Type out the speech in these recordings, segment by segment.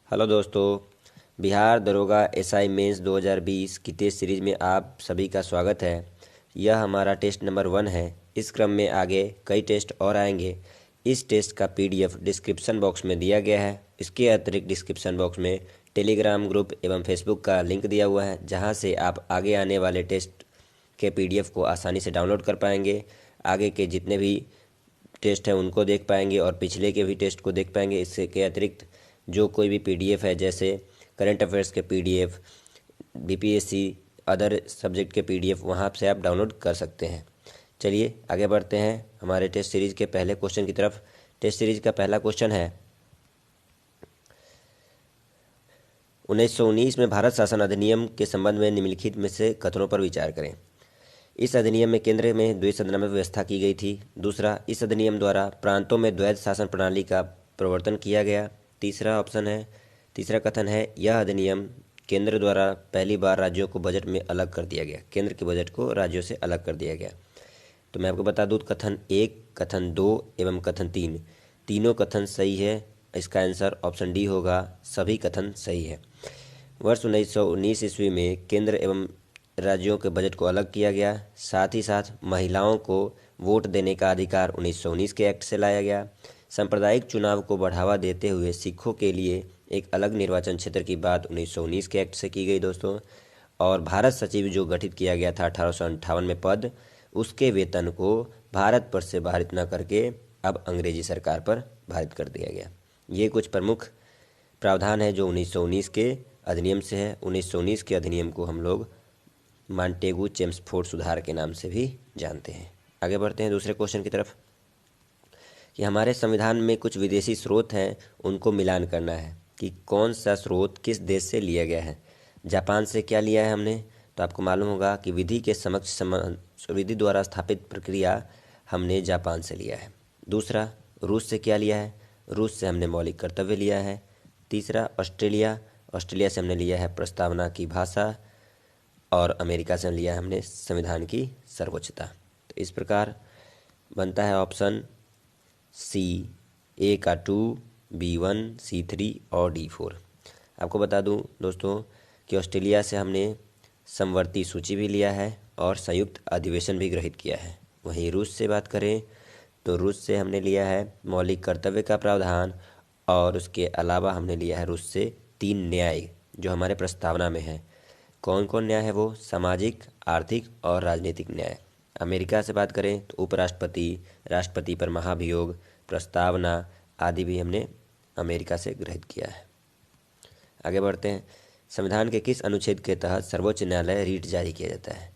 Hello दोस्तों। बिहार दरोगा SI mains 2020 की टेस्ट सीरीज में आप सभी का स्वागत है। यह हमारा टेस्ट नंबर 1 है। इस क्रम में आगे कई टेस्ट और आएंगे। इस टेस्ट का पीडीएफ डिस्क्रिप्शन बॉक्स में दिया गया है। इसके अतिरिक्त डिस्क्रिप्शन बॉक्स में टेलीग्राम ग्रुप एवं फेसबुक का लिंक दिया हुआ है, जहां से आप आगे आने वाले टेस्ट के पीडीएफ को आसानी से डाउनलोड कर पाएंगे। आगे के जितने भी टेस्ट हैं उनको देख पाएंगे और पिछले के भी टेस्ट को देख पाएंगे। इससे के अतिरिक्त जो कोई भी पीडीएफ है, जैसे करंट अफेयर्स के पीडीएफ, बीपीएससी अदर सब्जेक्ट के पीडीएफ, वहाँ से आप डाउनलोड कर सकते हैं। चलिए आगे बढ़ते हैं हमारे टेस्ट सीरीज के पहले क्वेश्चन की तरफ। टेस्ट सीरीज का पहला क्वेश्चन है, 1919 में भारत शासन अधिनियम के संबंध में निम्नलिखित में से कथनों पर विचार करें। इस अधिनियम में केंद्र में द्विसदन में व्यवस्था की गई थी। दूसरा, इस अधिनियम द्वारा प्रांतों में द्वैध शासन प्रणाली का प्रवर्तन किया गया। तीसरा कथन है, यह अधिनियम केंद्र द्वारा पहली बार राज्यों को बजट में अलग कर दिया गया। केंद्र के बजट को राज्यों से अलग कर दिया गया। तो मैं आपको बता दूँ, कथन 1, कथन 2 एवं कथन 3 तीनों कथन सही है। इसका आंसर ऑप्शन डी होगा, सभी कथन सही है। वर्ष 1919 ईस्वी में केंद्र एवं राज्यों के बजट को अलग किया गया। साथ ही साथ महिलाओं को वोट देने का अधिकार 1919 के एक्ट से लाया गया। सांप्रदायिक चुनाव को बढ़ावा देते हुए सिखों के लिए एक अलग निर्वाचन क्षेत्र की बात 1919 के एक्ट से की गई दोस्तों। और भारत सचिव जो गठित किया गया था 1858 में पद, उसके वेतन को भारत पर से भारित न करके अब अंग्रेजी सरकार पर भारित कर दिया गया। ये कुछ प्रमुख प्रावधान है जो 1919 के अधिनियम से है। 1919 के अधिनियम को हम लोग मॉन्टेगू-चेम्सफोर्ड सुधार के नाम से भी जानते हैं। आगे बढ़ते हैं दूसरे क्वेश्चन की तरफ कि हमारे संविधान में कुछ विदेशी स्रोत हैं, उनको मिलान करना है कि कौन सा स्रोत किस देश से लिया गया है। जापान से क्या लिया है हमने, तो आपको मालूम होगा कि विधि के समक्ष विधि द्वारा स्थापित प्रक्रिया हमने जापान से लिया है। दूसरा, रूस से क्या लिया है, रूस से हमने मौलिक कर्तव्य लिया है। तीसरा, ऑस्ट्रेलिया से हमने लिया है प्रस्तावना की भाषा। और अमेरिका से लिया है हमने संविधान की सर्वोच्चता। तो इस प्रकार बनता है ऑप्शन सी, ए का 2, B1, C3 और D4। आपको बता दूं दोस्तों कि ऑस्ट्रेलिया से हमने समवर्ती सूची भी लिया है और संयुक्त अधिवेशन भी ग्रहित किया है। वहीं रूस से बात करें तो रूस से हमने लिया है मौलिक कर्तव्य का प्रावधान, और उसके अलावा हमने लिया है रूस से 3 न्याय जो हमारे प्रस्तावना में है। कौन कौन न्याय है वो, सामाजिक, आर्थिक और राजनीतिक न्याय। अमेरिका से बात करें तो उपराष्ट्रपति, राष्ट्रपति पर महाभियोग, प्रस्तावना आदि भी हमने अमेरिका से ग्रहित किया है। आगे बढ़ते हैं, संविधान के किस अनुच्छेद के तहत सर्वोच्च न्यायालय रीट जारी किया जाता है।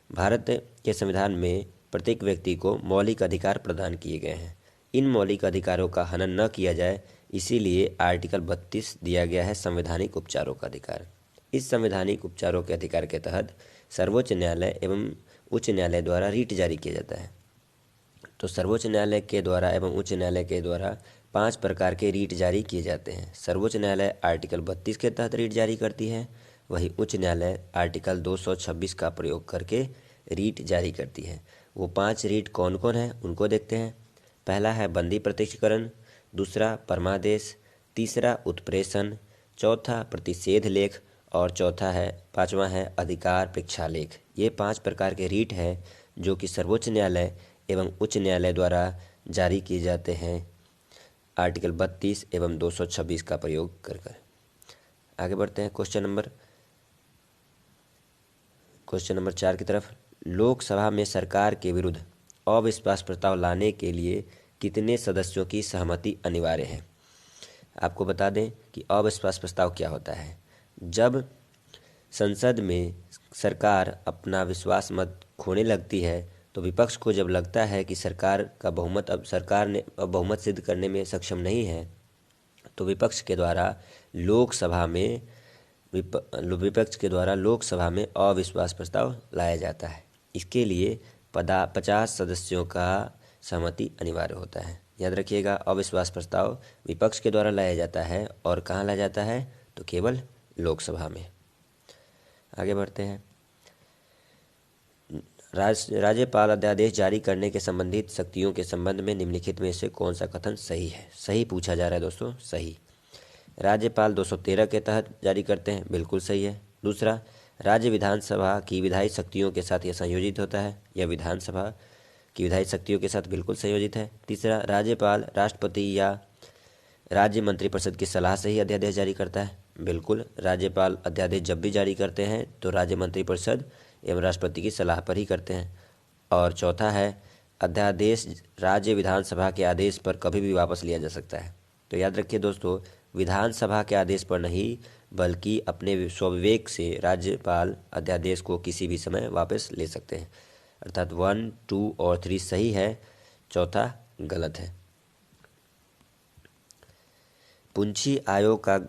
भारत के संविधान में प्रत्येक व्यक्ति को मौलिक अधिकार प्रदान किए गए हैं। इन मौलिक अधिकारों का हनन न किया जाए, इसीलिए आर्टिकल 32 दिया गया है संवैधानिक उपचारों का अधिकार। इस संवैधानिक उपचारों के अधिकार के तहत सर्वोच्च न्यायालय एवं उच्च न्यायालय द्वारा रीट जारी किया जाता है। तो सर्वोच्च न्यायालय के द्वारा एवं उच्च न्यायालय के द्वारा 5 प्रकार के रीट जारी किए जाते हैं। सर्वोच्च न्यायालय आर्टिकल 32 के तहत रीट जारी करती है, वहीं उच्च न्यायालय आर्टिकल 226 का प्रयोग करके रीट जारी करती है। वो 5 रीट कौन कौन है उनको देखते हैं। पहला है बंदी प्रत्यक्षीकरण, दूसरा परमादेश, तीसरा उत्प्रेषण, चौथा प्रतिषेध लेख और पांचवा है अधिकार प्रेक्षालेख। ये 5 प्रकार के रीट हैं जो कि सर्वोच्च न्यायालय एवं उच्च न्यायालय द्वारा जारी किए जाते हैं आर्टिकल 32 एवं 226 का प्रयोग कर। आगे बढ़ते हैं क्वेश्चन नंबर 4 की तरफ। लोकसभा में सरकार के विरुद्ध अविश्वास प्रस्ताव लाने के लिए कितने सदस्यों की सहमति अनिवार्य है। आपको बता दें कि अविश्वास प्रस्ताव क्या होता है। जब संसद में सरकार अपना विश्वास मत खोने लगती है, तो विपक्ष को जब लगता है कि सरकार ने बहुमत सिद्ध करने में सक्षम नहीं है, तो विपक्ष के द्वारा लोकसभा में अविश्वास प्रस्ताव लाया जाता है। इसके लिए 50 सदस्यों का सहमति अनिवार्य होता है। याद रखिएगा, अविश्वास प्रस्ताव विपक्ष के द्वारा लाया जाता है और कहाँ लाया जाता है, तो केवल लोकसभा में। आगे बढ़ते हैं, राज्यपाल अध्यादेश जारी करने के संबंधित शक्तियों के संबंध में निम्नलिखित में से कौन सा कथन सही है। सही पूछा जा रहा है दोस्तों, सही। राज्यपाल 213 के तहत जारी करते हैं, बिल्कुल सही है। दूसरा, राज्य विधानसभा की विधायी शक्तियों के साथ यह संयोजित होता है, यह विधानसभा की विधायी शक्तियों के साथ बिल्कुल संयोजित है। तीसरा, राज्यपाल राष्ट्रपति या राज्य मंत्रिपरिषद की सलाह से ही अध्यादेश जारी करता है, बिल्कुल। राज्यपाल अध्यादेश जब भी जारी करते हैं तो राज्य मंत्रिपरिषद एवं राष्ट्रपति की सलाह पर ही करते हैं। और चौथा है, अध्यादेश राज्य विधानसभा के आदेश पर कभी भी वापस लिया जा सकता है। तो याद रखिए दोस्तों, विधानसभा के आदेश पर नहीं बल्कि अपने स्वविवेक से राज्यपाल अध्यादेश को किसी भी समय वापस ले सकते हैं। अर्थात 1, 2 और 3 सही है, चौथा गलत है। पुंछी आयोग का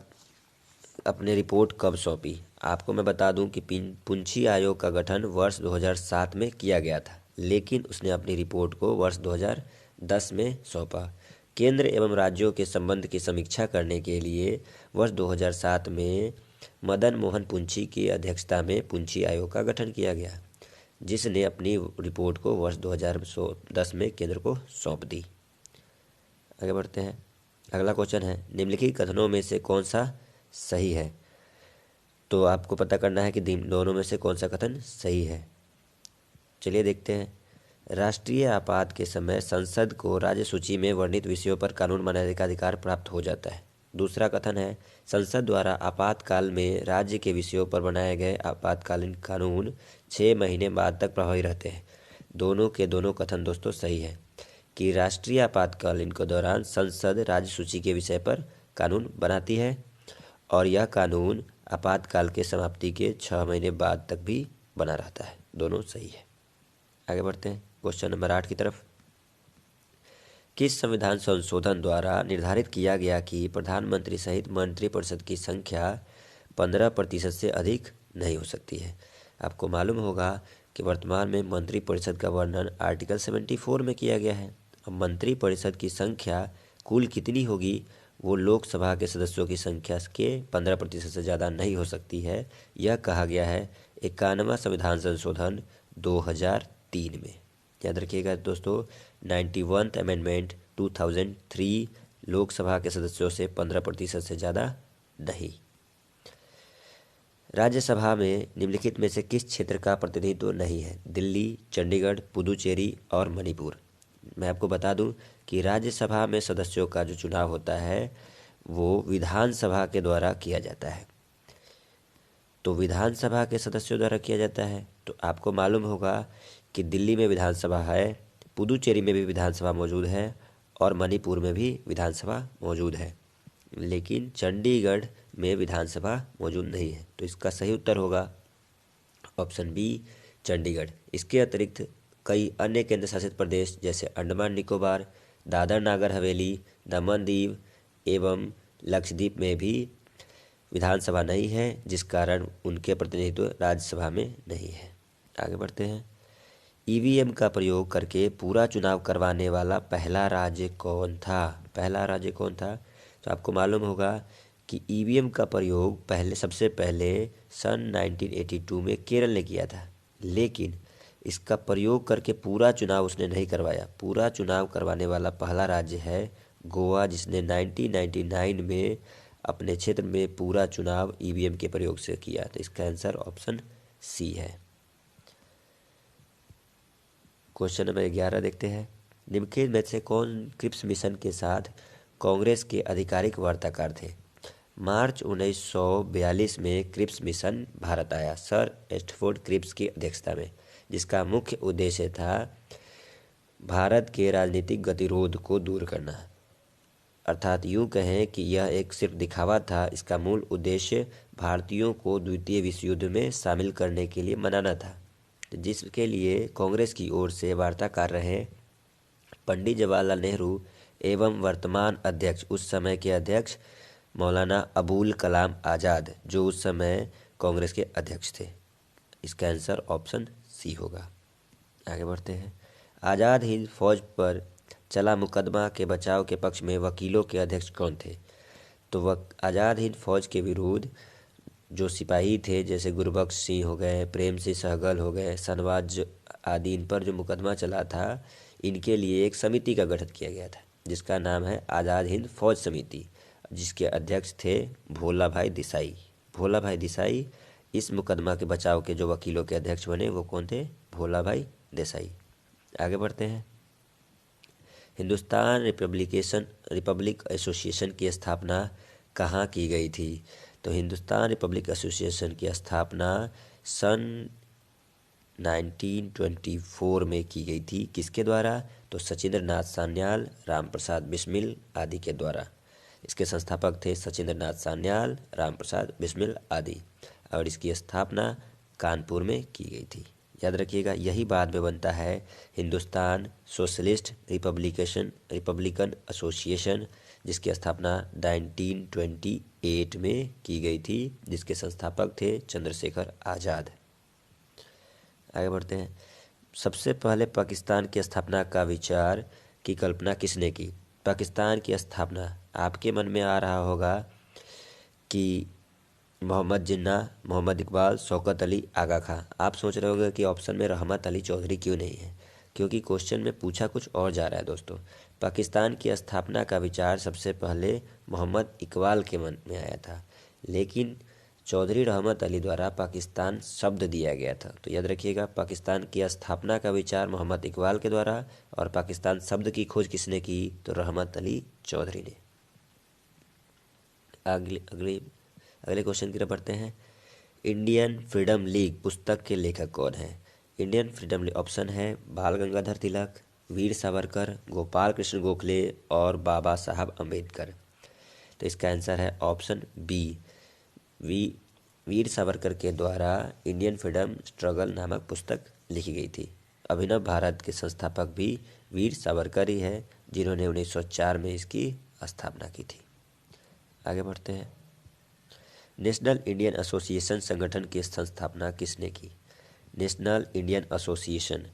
अपने रिपोर्ट कब सौंपी? आपको मैं बता दूं कि पुंछी आयोग का गठन वर्ष 2007 में किया गया था, लेकिन उसने अपनी रिपोर्ट को वर्ष 2010 में सौंपा। केंद्र एवं राज्यों के संबंध की समीक्षा करने के लिए वर्ष 2007 में मदन मोहन पुंछी की अध्यक्षता में पुंछी आयोग का गठन किया गया, जिसने अपनी रिपोर्ट को वर्ष 2010 में केंद्र को सौंप दी। आगे बढ़ते हैं। अगला क्वेश्चन है, निम्नलिखित कथनों में से कौन सा सही है? तो आपको पता करना है कि दोनों में से कौन सा कथन सही है। चलिए देखते हैं। राष्ट्रीय आपात के समय संसद को राज्य सूची में वर्णित विषयों पर कानून बनाने का अधिकार प्राप्त हो जाता है। दूसरा कथन है, संसद द्वारा आपातकाल में राज्य के विषयों पर बनाए गए आपातकालीन कानून 6 महीने बाद तक प्रभावी रहते हैं। दोनों के दोनों कथन दोस्तों सही है कि राष्ट्रीय आपातकालीन के दौरान संसद राज्य सूची के विषय पर कानून बनाती है और यह कानून आपातकाल के समाप्ति के 6 महीने बाद तक भी बना रहता है। दोनों सही है। आगे बढ़ते हैं क्वेश्चन नंबर 8 की तरफ। किस संविधान संशोधन द्वारा निर्धारित किया गया कि प्रधानमंत्री सहित मंत्रिपरिषद की संख्या 15% से अधिक नहीं हो सकती है? आपको मालूम होगा कि वर्तमान में मंत्रिपरिषद का वर्णन आर्टिकल 74 में किया गया है। अब मंत्रिपरिषद की संख्या कुल कितनी होगी, वो लोकसभा के सदस्यों की संख्या के 15% से ज़्यादा नहीं हो सकती है। यह कहा गया है 51वां संविधान संशोधन 2003 में। याद रखिएगा दोस्तों, 91th अमेंडमेंट 2003 लोकसभा के सदस्यों से 15% से ज़्यादा नहीं। राज्यसभा में निम्नलिखित में से किस क्षेत्र का प्रतिनिधित्व नहीं है? दिल्ली, चंडीगढ़, पुदुचेरी और मणिपुर। मैं आपको बता दूं कि राज्यसभा में सदस्यों का जो चुनाव होता है वो विधानसभा के द्वारा किया जाता है। तो विधानसभा के सदस्यों द्वारा किया जाता है। तो आपको मालूम होगा कि दिल्ली में विधानसभा है, पुदुचेरी में भी विधानसभा मौजूद है और मणिपुर में भी विधानसभा मौजूद है, लेकिन चंडीगढ़ में विधानसभा मौजूद नहीं है। तो इसका सही उत्तर होगा ऑप्शन बी, चंडीगढ़। इसके अतिरिक्त कई अन्य केंद्र शासित प्रदेश जैसे अंडमान निकोबार, दादर नागर हवेली, दमन दीव एवं लक्षद्वीप में भी विधानसभा नहीं है, जिस कारण उनके प्रतिनिधित्व राज्यसभा में नहीं है। आगे बढ़ते हैं। ईवीएम का प्रयोग करके पूरा चुनाव करवाने वाला पहला राज्य कौन था? पहला राज्य कौन था? तो आपको मालूम होगा कि ईवीएम का प्रयोग सबसे पहले सन 1982 में केरल ने किया था, लेकिन इसका प्रयोग करके पूरा चुनाव उसने नहीं करवाया। पूरा चुनाव करवाने वाला पहला राज्य है गोवा, जिसने 1999 में अपने क्षेत्र में पूरा चुनाव ईवीएम के प्रयोग से किया। तो इसका आंसर ऑप्शन सी है। क्वेश्चन नंबर 11 देखते हैं। निम्नलिखित में से कौन क्रिप्स मिशन के साथ कांग्रेस के आधिकारिक वार्ताकार थे? मार्च 1942 में क्रिप्स मिशन भारत आया सर एस्टफोर्ड क्रिप्स की अध्यक्षता में, जिसका मुख्य उद्देश्य था भारत के राजनीतिक गतिरोध को दूर करना। अर्थात यूँ कहें कि यह एक सिर्फ दिखावा था। इसका मूल उद्देश्य भारतीयों को द्वितीय विश्व युद्ध में शामिल करने के लिए मनाना था, जिसके लिए कांग्रेस की ओर से वार्ताकार रहे पंडित जवाहरलाल नेहरू एवं वर्तमान अध्यक्ष, उस समय के अध्यक्ष मौलाना अबुल कलाम आज़ाद, जो उस समय कांग्रेस के अध्यक्ष थे। इसका आंसर ऑप्शन सी होगा। आगे बढ़ते हैं। आज़ाद हिंद फौज पर चला मुकदमा के बचाव के पक्ष में वकीलों के अध्यक्ष कौन थे? तो वह आज़ाद हिंद फौज के विरुद्ध जो सिपाही थे, जैसे गुरबख्श सिंह हो गए, प्रेम सिंह सहगल हो गए, सनवाज आदि, इन पर जो मुकदमा चला था, इनके लिए एक समिति का गठन किया गया था, जिसका नाम है आज़ाद हिंद फौज समिति। जिसके अध्यक्ष थे भोला भाई देसाई। भोला भाई देसाई इस मुकदमा के बचाव के जो वकीलों के अध्यक्ष बने वो कौन थे? भोला भाई देसाई। आगे बढ़ते हैं। हिंदुस्तान रिपब्लिक एसोसिएशन की स्थापना कहाँ की गई थी? तो हिंदुस्तान रिपब्लिक एसोसिएशन की स्थापना सन 1924 में की गई थी। किसके द्वारा? तो सचिंद्र नाथ सान्याल, राम प्रसाद बिस्मिल आदि के द्वारा। इसके संस्थापक थे सचिंद्र नाथ सान्याल, राम प्रसाद बिस्मिल आदि, और इसकी स्थापना कानपुर में की गई थी। याद रखिएगा, यही बाद में बनता है हिंदुस्तान सोशलिस्ट रिपब्लिकन एसोसिएशन, जिसकी स्थापना 1928 में की गई थी, जिसके संस्थापक थे चंद्रशेखर आज़ाद। आगे बढ़ते हैं। सबसे पहले पाकिस्तान की स्थापना का विचार की कल्पना किसने की? पाकिस्तान की स्थापना आपके मन में आ रहा होगा कि मोहम्मद जिन्ना, मोहम्मद इकबाल, शौकत अली, आगा खां। आप सोच रहे होंगे कि ऑप्शन में रहमत अली चौधरी क्यों नहीं है, क्योंकि क्वेश्चन में पूछा कुछ और जा रहा है दोस्तों। पाकिस्तान की स्थापना का विचार सबसे पहले मोहम्मद इकबाल के मन में आया था, लेकिन चौधरी रहमत अली द्वारा पाकिस्तान शब्द दिया गया था। तो याद रखिएगा, पाकिस्तान की स्थापना का विचार मोहम्मद इकबाल के द्वारा, और पाकिस्तान शब्द की खोज किसने की? तो रहमत अली चौधरी ने। अगले क्वेश्चन की तरफ बढ़ते हैं। इंडियन फ्रीडम लीग पुस्तक के लेखक कौन है? इंडियन फ्रीडम लीग ऑप्शन है बाल गंगाधर तिलक, वीर सावरकर, गोपाल कृष्ण गोखले और बाबा साहब अम्बेडकर। तो इसका आंसर है ऑप्शन बी, वीर सावरकर के द्वारा इंडियन फ्रीडम स्ट्रगल नामक पुस्तक लिखी गई थी। अभिनव भारत के संस्थापक भी वीर सावरकर ही है, जिन्होंने 1904 में इसकी स्थापना की थी। आगे बढ़ते हैं। नेशनल इंडियन एसोसिएशन संगठन की संस्थापना किसने की? नेशनल इंडियन एसोसिएशन,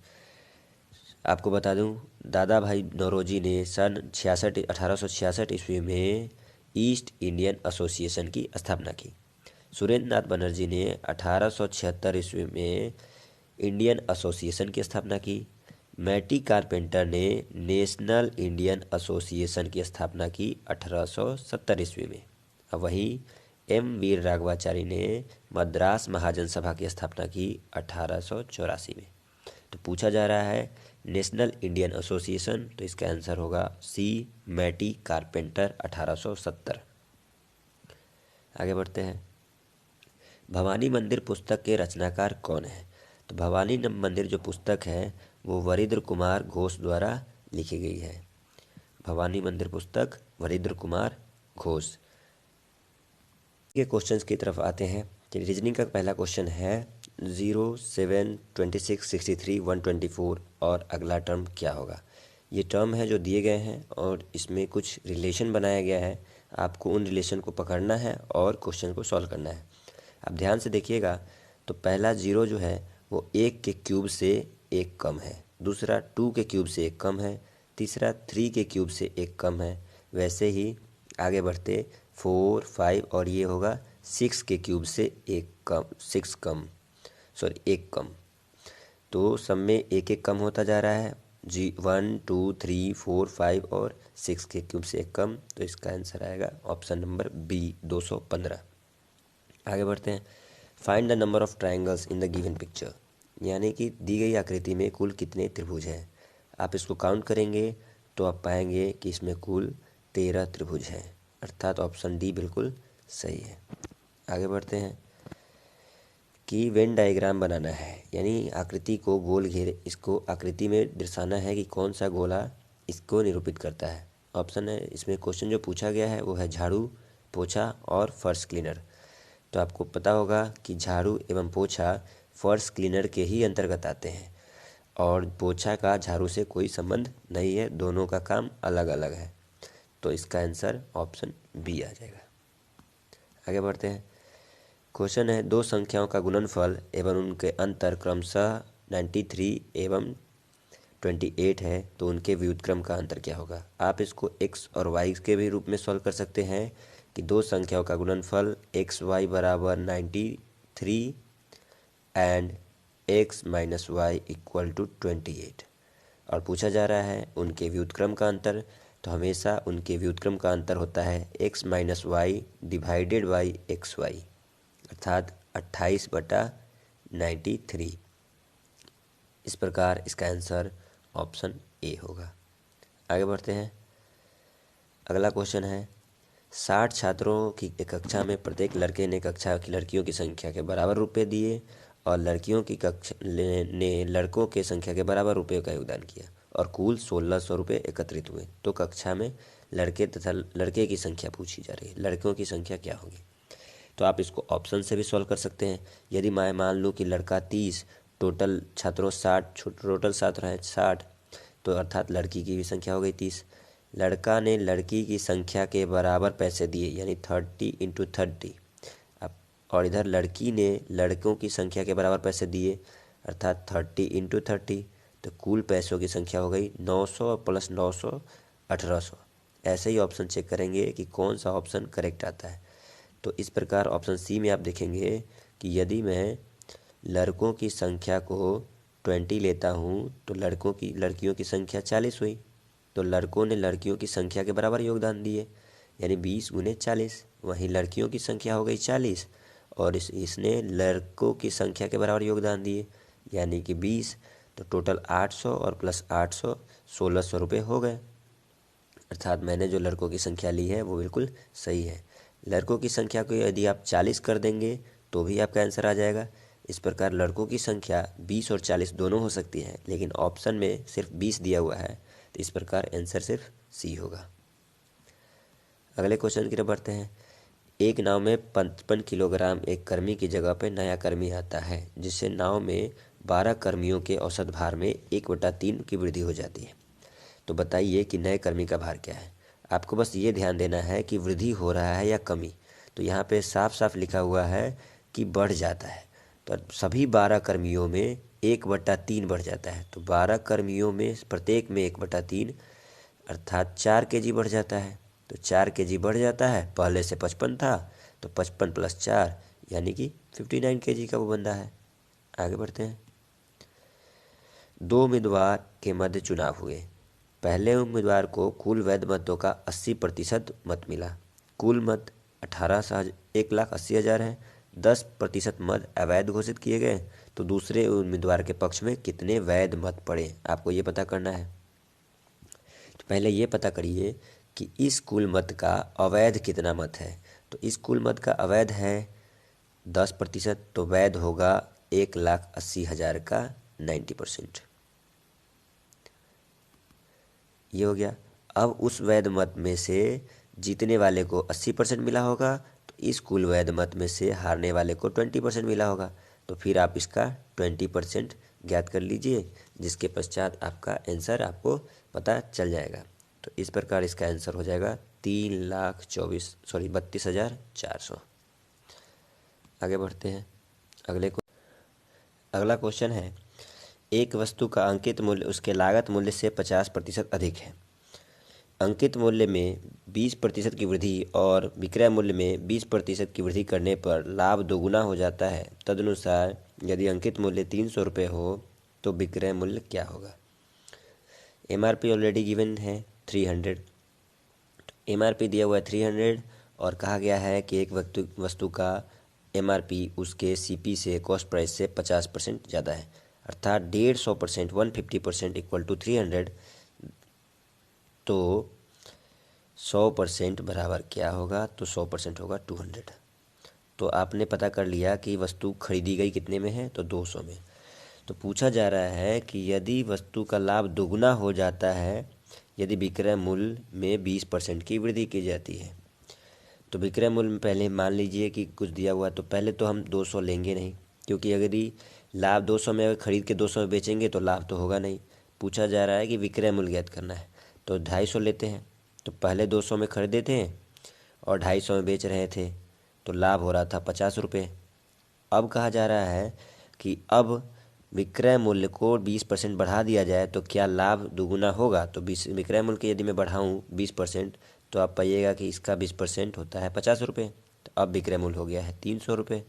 आपको बता दूं, दादा भाई नौरोजी ने सन 1866 ईस्वी में ईस्ट इंडियन एसोसिएशन की स्थापना की। सुरेंद्र नाथ बनर्जी ने 1876 ईस्वी में इंडियन एसोसिएशन की स्थापना की। मैटी कारपेंटर ने नेशनल इंडियन एसोसिएशन की स्थापना की 1870 ईस्वी में। अब वहीं एम वीर राघवाचारी ने मद्रास महाजन सभा की स्थापना की 1884 में। तो पूछा जा रहा है नेशनल इंडियन एसोसिएशन, तो इसका आंसर होगा सी, मैटी कारपेंटर 1870। आगे बढ़ते हैं। भवानी मंदिर पुस्तक के रचनाकार कौन है? तो भवानी मंदिर जो पुस्तक है वो वरिंद्र कुमार घोष द्वारा लिखी गई है। भवानी मंदिर पुस्तक वरिंद्र कुमार घोष। के क्वेश्चंस की तरफ आते हैं। रीजनिंग का पहला क्वेश्चन है 0, 7, 26, 63, 124 और अगला टर्म क्या होगा? ये टर्म है जो दिए गए हैं और इसमें कुछ रिलेशन बनाया गया है। आपको उन रिलेशन को पकड़ना है और क्वेश्चन को सॉल्व करना है। अब ध्यान से देखिएगा, तो पहला 0 जो है वो 1 के क्यूब से 1 कम है, दूसरा 2 के क्यूब से 1 कम है, तीसरा 3 के क्यूब से 1 कम है। वैसे ही आगे बढ़ते 4, 5 और ये होगा 6 के क्यूब से 1 कम। तो सब में 1 1 कम होता जा रहा है। 1, 2, 3, 4, 5 और 6 के क्यूब से 1 कम। तो इसका आंसर आएगा ऑप्शन नंबर बी, 215। आगे बढ़ते हैं। Find the number of triangles in the given picture, यानी कि दी गई आकृति में कुल कितने त्रिभुज हैं। आप इसको काउंट करेंगे तो आप पाएंगे कि इसमें कुल 13 त्रिभुज हैं, अर्थात ऑप्शन डी बिल्कुल सही है। आगे बढ़ते हैं कि वेन डायग्राम बनाना है, यानी आकृति को गोल घेरे, इसको आकृति में दर्शाना है कि कौन सा गोला इसको निरूपित करता है। ऑप्शन है, इसमें क्वेश्चन जो पूछा गया है वो है झाड़ू, पोछा और फर्श क्लीनर। तो आपको पता होगा कि झाड़ू एवं पोछा फर्श क्लीनर के ही अंतर्गत आते हैं, और पोछा का झाड़ू से कोई संबंध नहीं है, दोनों का काम अलग अलग है। तो इसका आंसर ऑप्शन बी आ जाएगा। आगे बढ़ते हैं। क्वेश्चन है, दो संख्याओं का गुणनफल एवं उनके अंतर क्रमशः 93 एवं 28 है, तो उनके व्युत्क्रम का अंतर क्या होगा? आप इसको x और y के भी रूप में सॉल्व कर सकते हैं कि दो संख्याओं का गुणनफल xy बराबर 93 and x minus y equal to 28, और पूछा जा रहा है उनके व्युत्क्रम का अंतर। तो हमेशा उनके व्युत्क्रम का अंतर होता है x minus y divided by x y, अर्थात 28/93। इस प्रकार इसका आंसर ऑप्शन ए होगा। आगे बढ़ते हैं। अगला क्वेश्चन है, 60 छात्रों की एक कक्षा में प्रत्येक लड़के ने कक्षा की लड़कियों की संख्या के बराबर रुपए दिए और लड़कियों की कक्षा ने लड़कों के संख्या के बराबर रुपए का योगदान किया और कुल 1600 रुपये एकत्रित हुए। तो कक्षा में लड़के तथा लड़के की संख्या पूछी जा रही है, लड़कों की संख्या क्या होगी। तो आप इसको ऑप्शन से भी सॉल्व कर सकते हैं। यदि मैं मान लूँ कि लड़का 30, टोटल छात्रों 60, टोटल छात्र हैं 60, तो अर्थात लड़की की भी संख्या हो गई 30। लड़का ने लड़की की संख्या के बराबर पैसे दिए यानी 30 × 30। अब और इधर लड़की ने लड़कों की संख्या के बराबर पैसे दिए अर्थात 30 × 30। तो कुल पैसों की संख्या हो गई 900 + 900 1800। ऐसे ही ऑप्शन चेक करेंगे कि कौन सा ऑप्शन करेक्ट आता है। तो इस प्रकार ऑप्शन सी में आप देखेंगे कि यदि मैं लड़कों की संख्या को 20 लेता हूँ तो लड़कियों की संख्या 40 हुई। तो लड़कों ने लड़कियों की संख्या के बराबर योगदान दिए यानी 20 × 40। वहीं लड़कियों की संख्या हो गई 40 और इसने लड़कों की संख्या के बराबर योगदान दिए यानी कि 20। तो टोटल 800 और प्लस 800 1600 रुपये हो गए। अर्थात मैंने जो लड़कों की संख्या ली है वो बिल्कुल सही है। लड़कों की संख्या को यदि आप 40 कर देंगे तो भी आपका आंसर आ जाएगा। इस प्रकार लड़कों की संख्या 20 और 40 दोनों हो सकती है, लेकिन ऑप्शन में सिर्फ 20 दिया हुआ है, तो इस प्रकार आंसर सिर्फ सी होगा। अगले क्वेश्चन की तरफ बढ़ते हैं। एक नाव में 55 किलोग्राम एक कर्मी की जगह पर नया कर्मी आता है, जिससे नाव में 12 कर्मियों के औसत भार में 1/3 की वृद्धि हो जाती है। तो बताइए कि नए कर्मी का भार क्या है। आपको बस ये ध्यान देना है कि वृद्धि हो रहा है या कमी। तो यहाँ पे साफ साफ लिखा हुआ है कि बढ़ जाता है। तो सभी 12 कर्मियों में 1/3 बढ़ जाता है। तो 12 कर्मियों में प्रत्येक में 1/3 अर्थात 4 kg बढ़ जाता है। तो 4 kg बढ़ जाता है, पहले से 55 था तो 55 + 4 यानी कि 59 kg का वो बंदा है। आगे बढ़ते हैं। 2 उम्मीदवार के मध्य चुनाव हुए। पहले उम्मीदवार को कुल वैध मतों का 80% मत मिला। कुल मत 1,80,000 है। 10% मत अवैध घोषित किए गए। तो दूसरे उम्मीदवार के पक्ष में कितने वैध मत पड़े, आपको ये पता करना है। तो पहले ये पता करिए कि इस कुल मत का अवैध कितना मत है। तो इस कुल मत का अवैध है 10%, तो वैध होगा 1,80,000 का 90%। ये हो गया। अब उस वैध मत में से जीतने वाले को 80% मिला होगा, तो इस कुल वैध मत में से हारने वाले को 20% मिला होगा। तो फिर आप इसका 20% ज्ञात कर लीजिए, जिसके पश्चात आपका आंसर आपको पता चल जाएगा। तो इस प्रकार इसका आंसर हो जाएगा 32,400। आगे बढ़ते हैं। अगला क्वेश्चन है, एक वस्तु का अंकित मूल्य उसके लागत मूल्य से 50% अधिक है। अंकित मूल्य में 20% की वृद्धि और विक्रय मूल्य में 20% की वृद्धि करने पर लाभ दोगुना हो जाता है। तदनुसार यदि अंकित मूल्य 300 रुपये हो तो विक्रय मूल्य क्या होगा। MRP ऑलरेडी गिवन है 300। MRP दिया हुआ है 300 और कहा गया है कि एक वस्तु का MRP उसके CP से कॉस्ट प्राइस से 50% ज़्यादा है, अर्थात 150%, 150% = 300। तो 100% बराबर क्या होगा, तो 100% होगा 200। तो आपने पता कर लिया कि वस्तु खरीदी गई कितने में है, तो 200 में। तो पूछा जा रहा है कि यदि वस्तु का लाभ दोगुना हो जाता है यदि विक्रय मूल्य में 20% की वृद्धि की जाती है। तो विक्रय मूल्य में पहले मान लीजिए कि कुछ दिया हुआ, तो पहले तो हम 200 लेंगे नहीं, क्योंकि यदि लाभ 200 में खरीद के 200 में बेचेंगे तो लाभ तो होगा नहीं। पूछा जा रहा है कि विक्रय मूल्य ज्ञात करना है, तो 250 लेते हैं। तो पहले 200 में खरीदे थे और 250 में बेच रहे थे, तो लाभ हो रहा था 50 रुपये। अब कहा जा रहा है कि अब विक्रय मूल्य को 20% बढ़ा दिया जाए तो क्या लाभ दोगुना होगा। तो विक्रय मूल्य के यदि मैं बढ़ाऊँ 20%, तो आप पाइएगा कि इसका 20% होता है 50 रुपये। तो अब विक्रय मूल्य हो गया है 300 रुपये।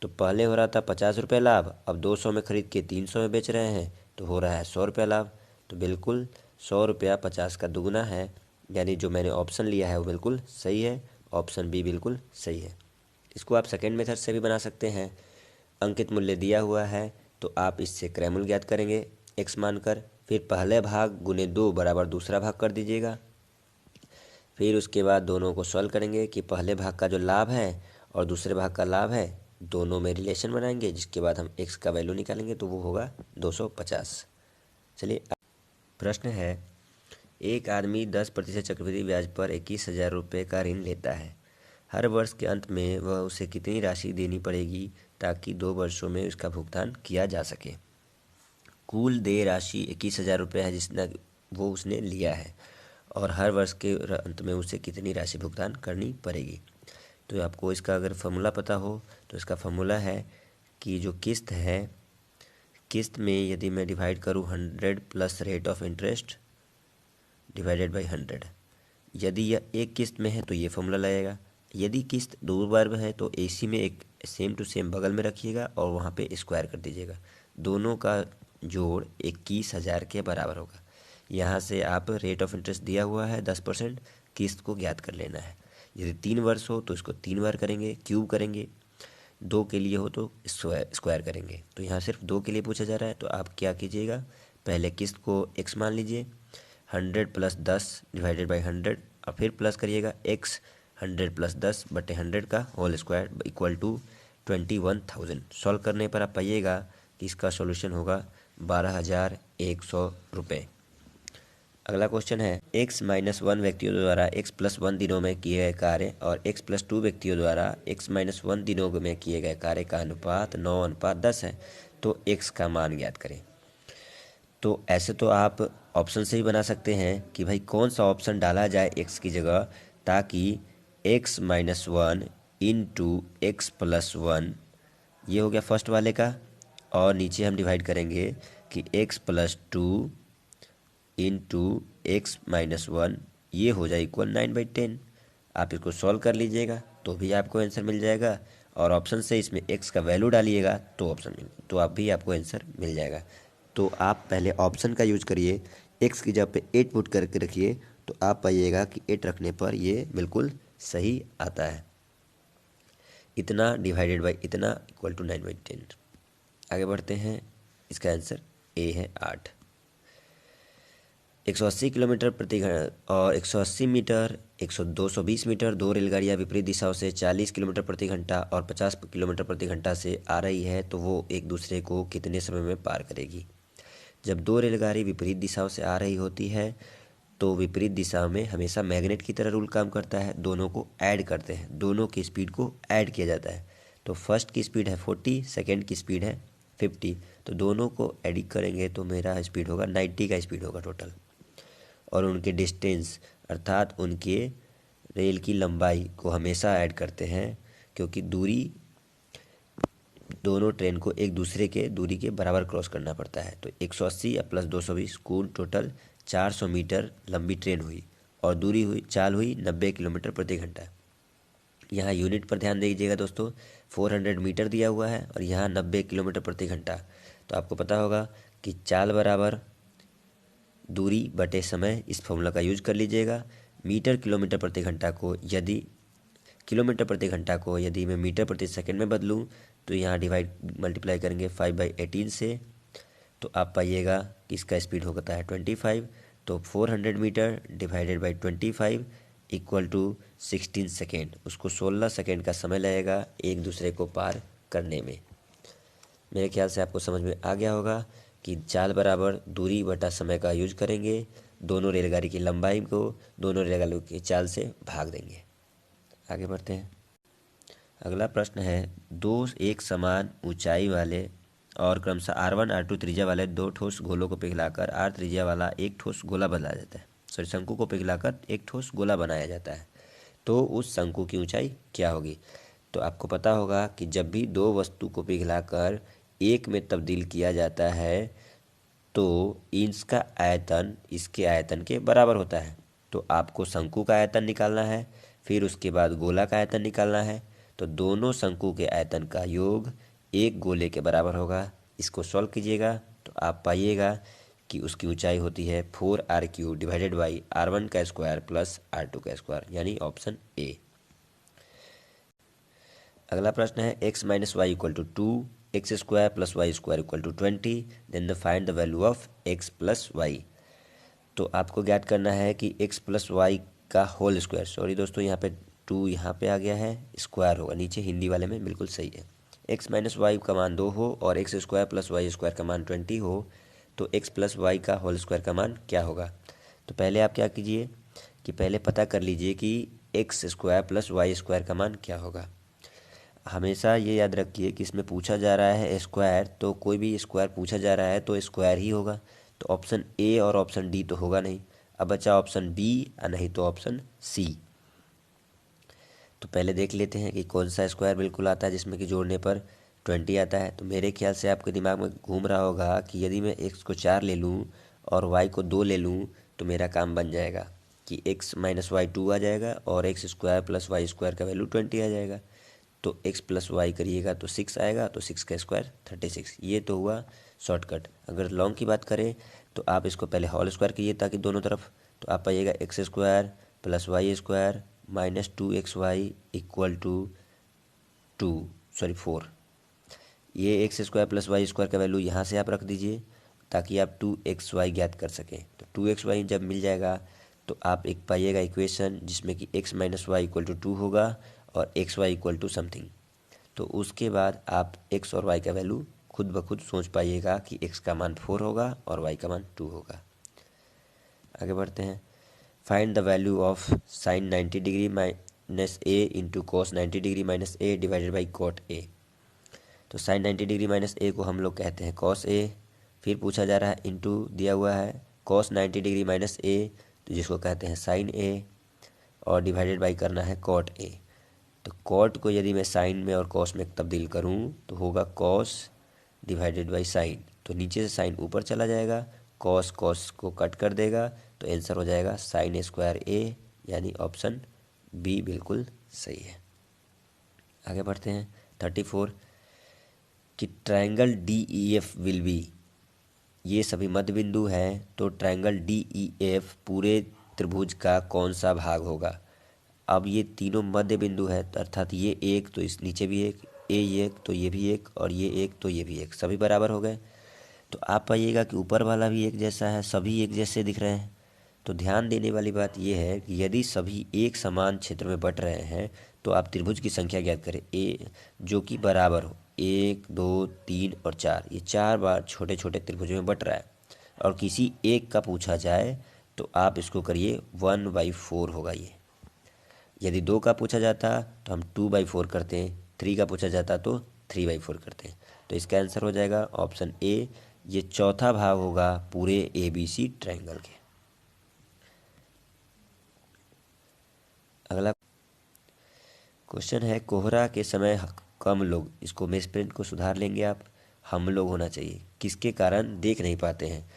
तो पहले हो रहा था 50 रुपये लाभ, अब 200 में खरीद के 300 में बेच रहे हैं तो हो रहा है 100 रुपये लाभ। तो बिल्कुल 100 रुपया 50 का दुगना है, यानी जो मैंने ऑप्शन लिया है वो बिल्कुल सही है, ऑप्शन बी बिल्कुल सही है। इसको आप सेकेंड मेथड से भी बना सकते हैं। अंकित मूल्य दिया हुआ है तो आप इससे क्रयमूल्य ज्ञात करेंगे x मानकर, फिर पहले भाग गुने 2 बराबर दूसरा भाग कर दीजिएगा। फिर उसके बाद दोनों को सॉल्व करेंगे कि पहले भाग का जो लाभ है और दूसरे भाग का लाभ है दोनों में रिलेशन बनाएंगे, जिसके बाद हम x का वैल्यू निकालेंगे तो वो होगा 250। चलिए प्रश्न है, एक आदमी 10% चक्रवृद्धि ब्याज पर 21,000 रुपये का ऋण लेता है। हर वर्ष के अंत में वह उसे कितनी राशि देनी पड़ेगी ताकि 2 वर्षों में उसका भुगतान किया जा सके। कुल देय राशि 21,000 रुपये है जिसने वो उसने लिया है, और हर वर्ष के अंत में उसे कितनी राशि भुगतान करनी पड़ेगी। तो आपको इसका अगर फॉर्मूला पता हो तो इसका फॉर्मूला है कि जो किस्त है, किस्त में यदि मैं डिवाइड करूँ 100 plus rate of interest divided by 100, यदि यह एक किस्त में है तो ये फॉर्मूला लगेगा। यदि किस्त 2 बार में है तो AC में एक सेम टू सेम बगल में रखिएगा और वहाँ पे स्क्वायर कर दीजिएगा। दोनों का जोड़ 21,000 के बराबर होगा। यहाँ से आप रेट ऑफ इंटरेस्ट दिया हुआ है 10%, किस्त को ज्ञात कर लेना है। यदि 3 वर्ष हो तो इसको 3 बार करेंगे, क्यूब करेंगे। 2 के लिए हो तो स्क्वायर करेंगे। तो यहाँ सिर्फ 2 के लिए पूछा जा रहा है, तो आप क्या कीजिएगा, पहले किस्त को x मान लीजिए, 100 प्लस 10 डिवाइडेड बाई 100, और फिर प्लस करिएगा x 100 प्लस 10 बटे 100 का whole square equal to 21,000। Solve करने पर आप पाइएगा कि इसका सॉल्यूशन होगा 12,100 रुपये। अगला क्वेश्चन है, x-1 व्यक्तियों द्वारा x+1 दिनों में किए गए कार्य और x+2 व्यक्तियों द्वारा x-1 दिनों में किए गए कार्य का अनुपात 9:10 है, तो x का मान ज्ञात करें। तो ऐसे तो आप ऑप्शन से ही बना सकते हैं कि भाई कौन सा ऑप्शन डाला जाए x की जगह, ताकि x-1 इंटू x+1, ये हो गया फर्स्ट वाले का, और नीचे हम डिवाइड करेंगे कि x+2 इंटू x-1, ये हो जाए इक्वल 9/10। आप इसको सॉल्व कर लीजिएगा तो भी आपको आंसर मिल जाएगा, और ऑप्शन से इसमें x का वैल्यू डालिएगा तो आप भी आपको आंसर मिल जाएगा। तो आप पहले ऑप्शन का यूज करिए, x की जगह पे 8 पुट करके रखिए, तो आप पाइएगा कि 8 रखने पर ये बिल्कुल सही आता है। इतना डिवाइडेड बाई इतना इक्वल टू 9/10। आगे बढ़ते हैं, इसका आंसर ए है 8। 180 किलोमीटर प्रति घंटा और 180 मीटर 220 मीटर दो रेलगाड़ियाँ विपरीत दिशाओं से 40 किलोमीटर प्रति घंटा और 50 किलोमीटर प्रति घंटा से आ रही है, तो वो एक दूसरे को कितने समय में पार करेगी। जब दो रेलगाड़ी विपरीत दिशाओं से आ रही होती है तो विपरीत दिशा में हमेशा मैग्नेट की तरह रूल काम करता है, दोनों को ऐड करते हैं, दोनों की स्पीड को ऐड किया जाता है। तो फर्स्ट की स्पीड है 40, सेकेंड की स्पीड है 50, तो दोनों को ऐड करेंगे तो मेरा स्पीड होगा 90 का स्पीड होगा टोटल। और उनके डिस्टेंस अर्थात उनके रेल की लंबाई को हमेशा ऐड करते हैं, क्योंकि दूरी दोनों ट्रेन को एक दूसरे के दूरी के बराबर क्रॉस करना पड़ता है। तो 180 प्लस 220 कुल टोटल 400 मीटर लंबी ट्रेन हुई, और दूरी हुई 90 किलोमीटर प्रति घंटा। यहाँ यूनिट पर ध्यान दीजिएगा दोस्तों, 400 मीटर दिया हुआ है और यहाँ 90 किलोमीटर प्रति घंटा। तो आपको पता होगा कि चाल बराबर दूरी बटे समय, इस फॉर्मूला का यूज कर लीजिएगा। किलोमीटर प्रति घंटा को यदि किलोमीटर प्रति घंटा को यदि मैं मीटर प्रति सेकंड में बदलूं तो यहाँ मल्टीप्लाई करेंगे 5/18 से, तो आप पाइएगा कि इसका स्पीड होता है 25। तो 400 metre divided by 25 equal to 16 second, उसको 16 सेकेंड का समय लगेगा एक दूसरे को पार करने में। मेरे ख्याल से आपको समझ में आ गया होगा कि चाल बराबर दूरी बटा समय का यूज करेंगे, दोनों रेलगाड़ी की लंबाई को दोनों रेलगाड़ियों की चाल से भाग देंगे। आगे बढ़ते हैं। अगला प्रश्न है, दो एक समान ऊंचाई वाले और क्रमशः R1 R2 त्रिज्या वाले दो ठोस गोलों को पिघलाकर R त्रिज्या वाला एक ठोस गोला बनाया जाता है। शंकु को पिघलाकर एक ठोस गोला बनाया जाता है, तो उस शंकु की ऊंचाई क्या होगी। तो आपको पता होगा कि जब भी दो वस्तु को पिघलाकर एक में तब्दील किया जाता है तो इसका आयतन इसके आयतन के बराबर होता है। तो आपको शंकु का आयतन निकालना है, फिर उसके बाद गोला का आयतन निकालना है। तो दोनों शंकु के आयतन का योग एक गोले के बराबर होगा। इसको सॉल्व कीजिएगा तो आप पाइएगा कि उसकी ऊंचाई होती है 4r³ डिवाइडेड बाई r1 का स्क्वायर प्लस r2 का स्क्वायर, यानी ऑप्शन ए। अगला प्रश्न है x minus y equal to 2, x square plus y square equal to 20, then find the value of x plus y. तो आपको ज्ञात करना है कि x प्लस वाई का होल स्क्वायर, सॉरी दोस्तों यहाँ पे 2 यहाँ पे आ गया है, स्क्वायर होगा नीचे हिंदी वाले में, बिल्कुल सही है। x माइनस वाई का मान 2 हो और x square plus y square का मान 20 हो तो x प्लस वाई का होल स्क्वायर का मान क्या होगा। तो पहले आप क्या कीजिए कि पहले पता कर लीजिए कि x square plus y square का मान क्या होगा। हमेशा ये याद रखिए कि इसमें पूछा जा रहा है स्क्वायर, तो कोई भी स्क्वायर पूछा जा रहा है तो स्क्वायर ही होगा। तो ऑप्शन ए और ऑप्शन डी तो होगा नहीं, अब बचा ऑप्शन बी और नहीं तो ऑप्शन सी। तो पहले देख लेते हैं कि कौन सा स्क्वायर बिल्कुल आता है जिसमें कि जोड़ने पर 20 आता है। तो मेरे ख्याल से आपके दिमाग में घूम रहा होगा कि यदि मैं x को 4 ले लूँ और y को 2 ले लूँ तो मेरा काम बन जाएगा कि x माइनस वाई 2 आ जाएगा और x square plus y square का वैल्यू 20 आ जाएगा। तो x प्लस वाई करिएगा तो 6 आएगा, तो 6 का स्क्वायर 36। ये तो हुआ शॉर्टकट। अगर लॉन्ग की बात करें तो आप इसको पहले होल स्क्वायर कीजिए ताकि दोनों तरफ, तो आप पाइएगा x square plus y square minus 2xy equal to 4। ये x square plus y square का वैल्यू यहाँ से आप रख दीजिए ताकि आप 2xy ज्ञात कर सकें। तो 2xy जब मिल जाएगा तो आप एक पाइएगा इक्वेशन जिसमें कि x minus y equal to 2 होगा और xy इक्वल टू समथिंग। तो उसके बाद आप x और y का वैल्यू खुद ब खुद सोच पाइएगा कि x का मान 4 होगा और y का मान 2 होगा। आगे बढ़ते हैं। Find the value of sine 90 degree minus A into cos 90 degree minus A divided by cot A. तो साइन 90 डिग्री माइनस ए को हम लोग कहते हैं कॉस ए, फिर पूछा जा रहा है इंटू दिया हुआ है कॉस 90 डिग्री माइनस ए, तो जिसको कहते हैं साइन ए, और डिवाइडेड बाई करना है कॉट ए। तो कॉट को यदि मैं साइन में और कॉस में तब्दील करूं तो होगा कॉस डिवाइडेड बाई साइन, तो नीचे से साइन ऊपर चला जाएगा, कॉस कॉस को कट कर देगा, तो आंसर हो जाएगा साइन स्क्वायर ए, यानी ऑप्शन बी बिल्कुल सही है। आगे बढ़ते हैं। 34 कि triangle D E F will be, ये सभी मध्य बिंदु हैं, तो ट्रायंगल डी ई एफ पूरे त्रिभुज का कौन सा भाग होगा। अब ये तीनों मध्य बिंदु है, अर्थात ये एक तो इस नीचे भी एक, ये एक तो ये भी एक, और ये एक तो ये भी एक, सभी बराबर हो गए। तो आप पाइएगा कि ऊपर वाला भी एक जैसा है, सभी एक जैसे दिख रहे हैं। तो ध्यान देने वाली बात यह है कि यदि सभी एक समान क्षेत्र में बट रहे हैं तो आप त्रिभुज की संख्या ज्ञात करें जो कि बराबर हो 1 2 3 और 4, ये 4 बार छोटे छोटे त्रिभुजों में बट रहा है। और किसी एक का पूछा जाए तो आप इसको करिए 1/4 होगा ये। यदि 2 का पूछा जाता तो हम 2/4 करते हैं, 3 का पूछा जाता तो 3/4 करते हैं। तो इसका आंसर हो जाएगा ऑप्शन ए, ये चौथा भाग होगा पूरे ABC ट्रायंगल के। अगला क्वेश्चन है कोहरा के समय कम लोग, इसको मिसप्रिंट को सुधार लेंगे आप, हम लोग होना चाहिए, किसके कारण देख नहीं पाते हैं।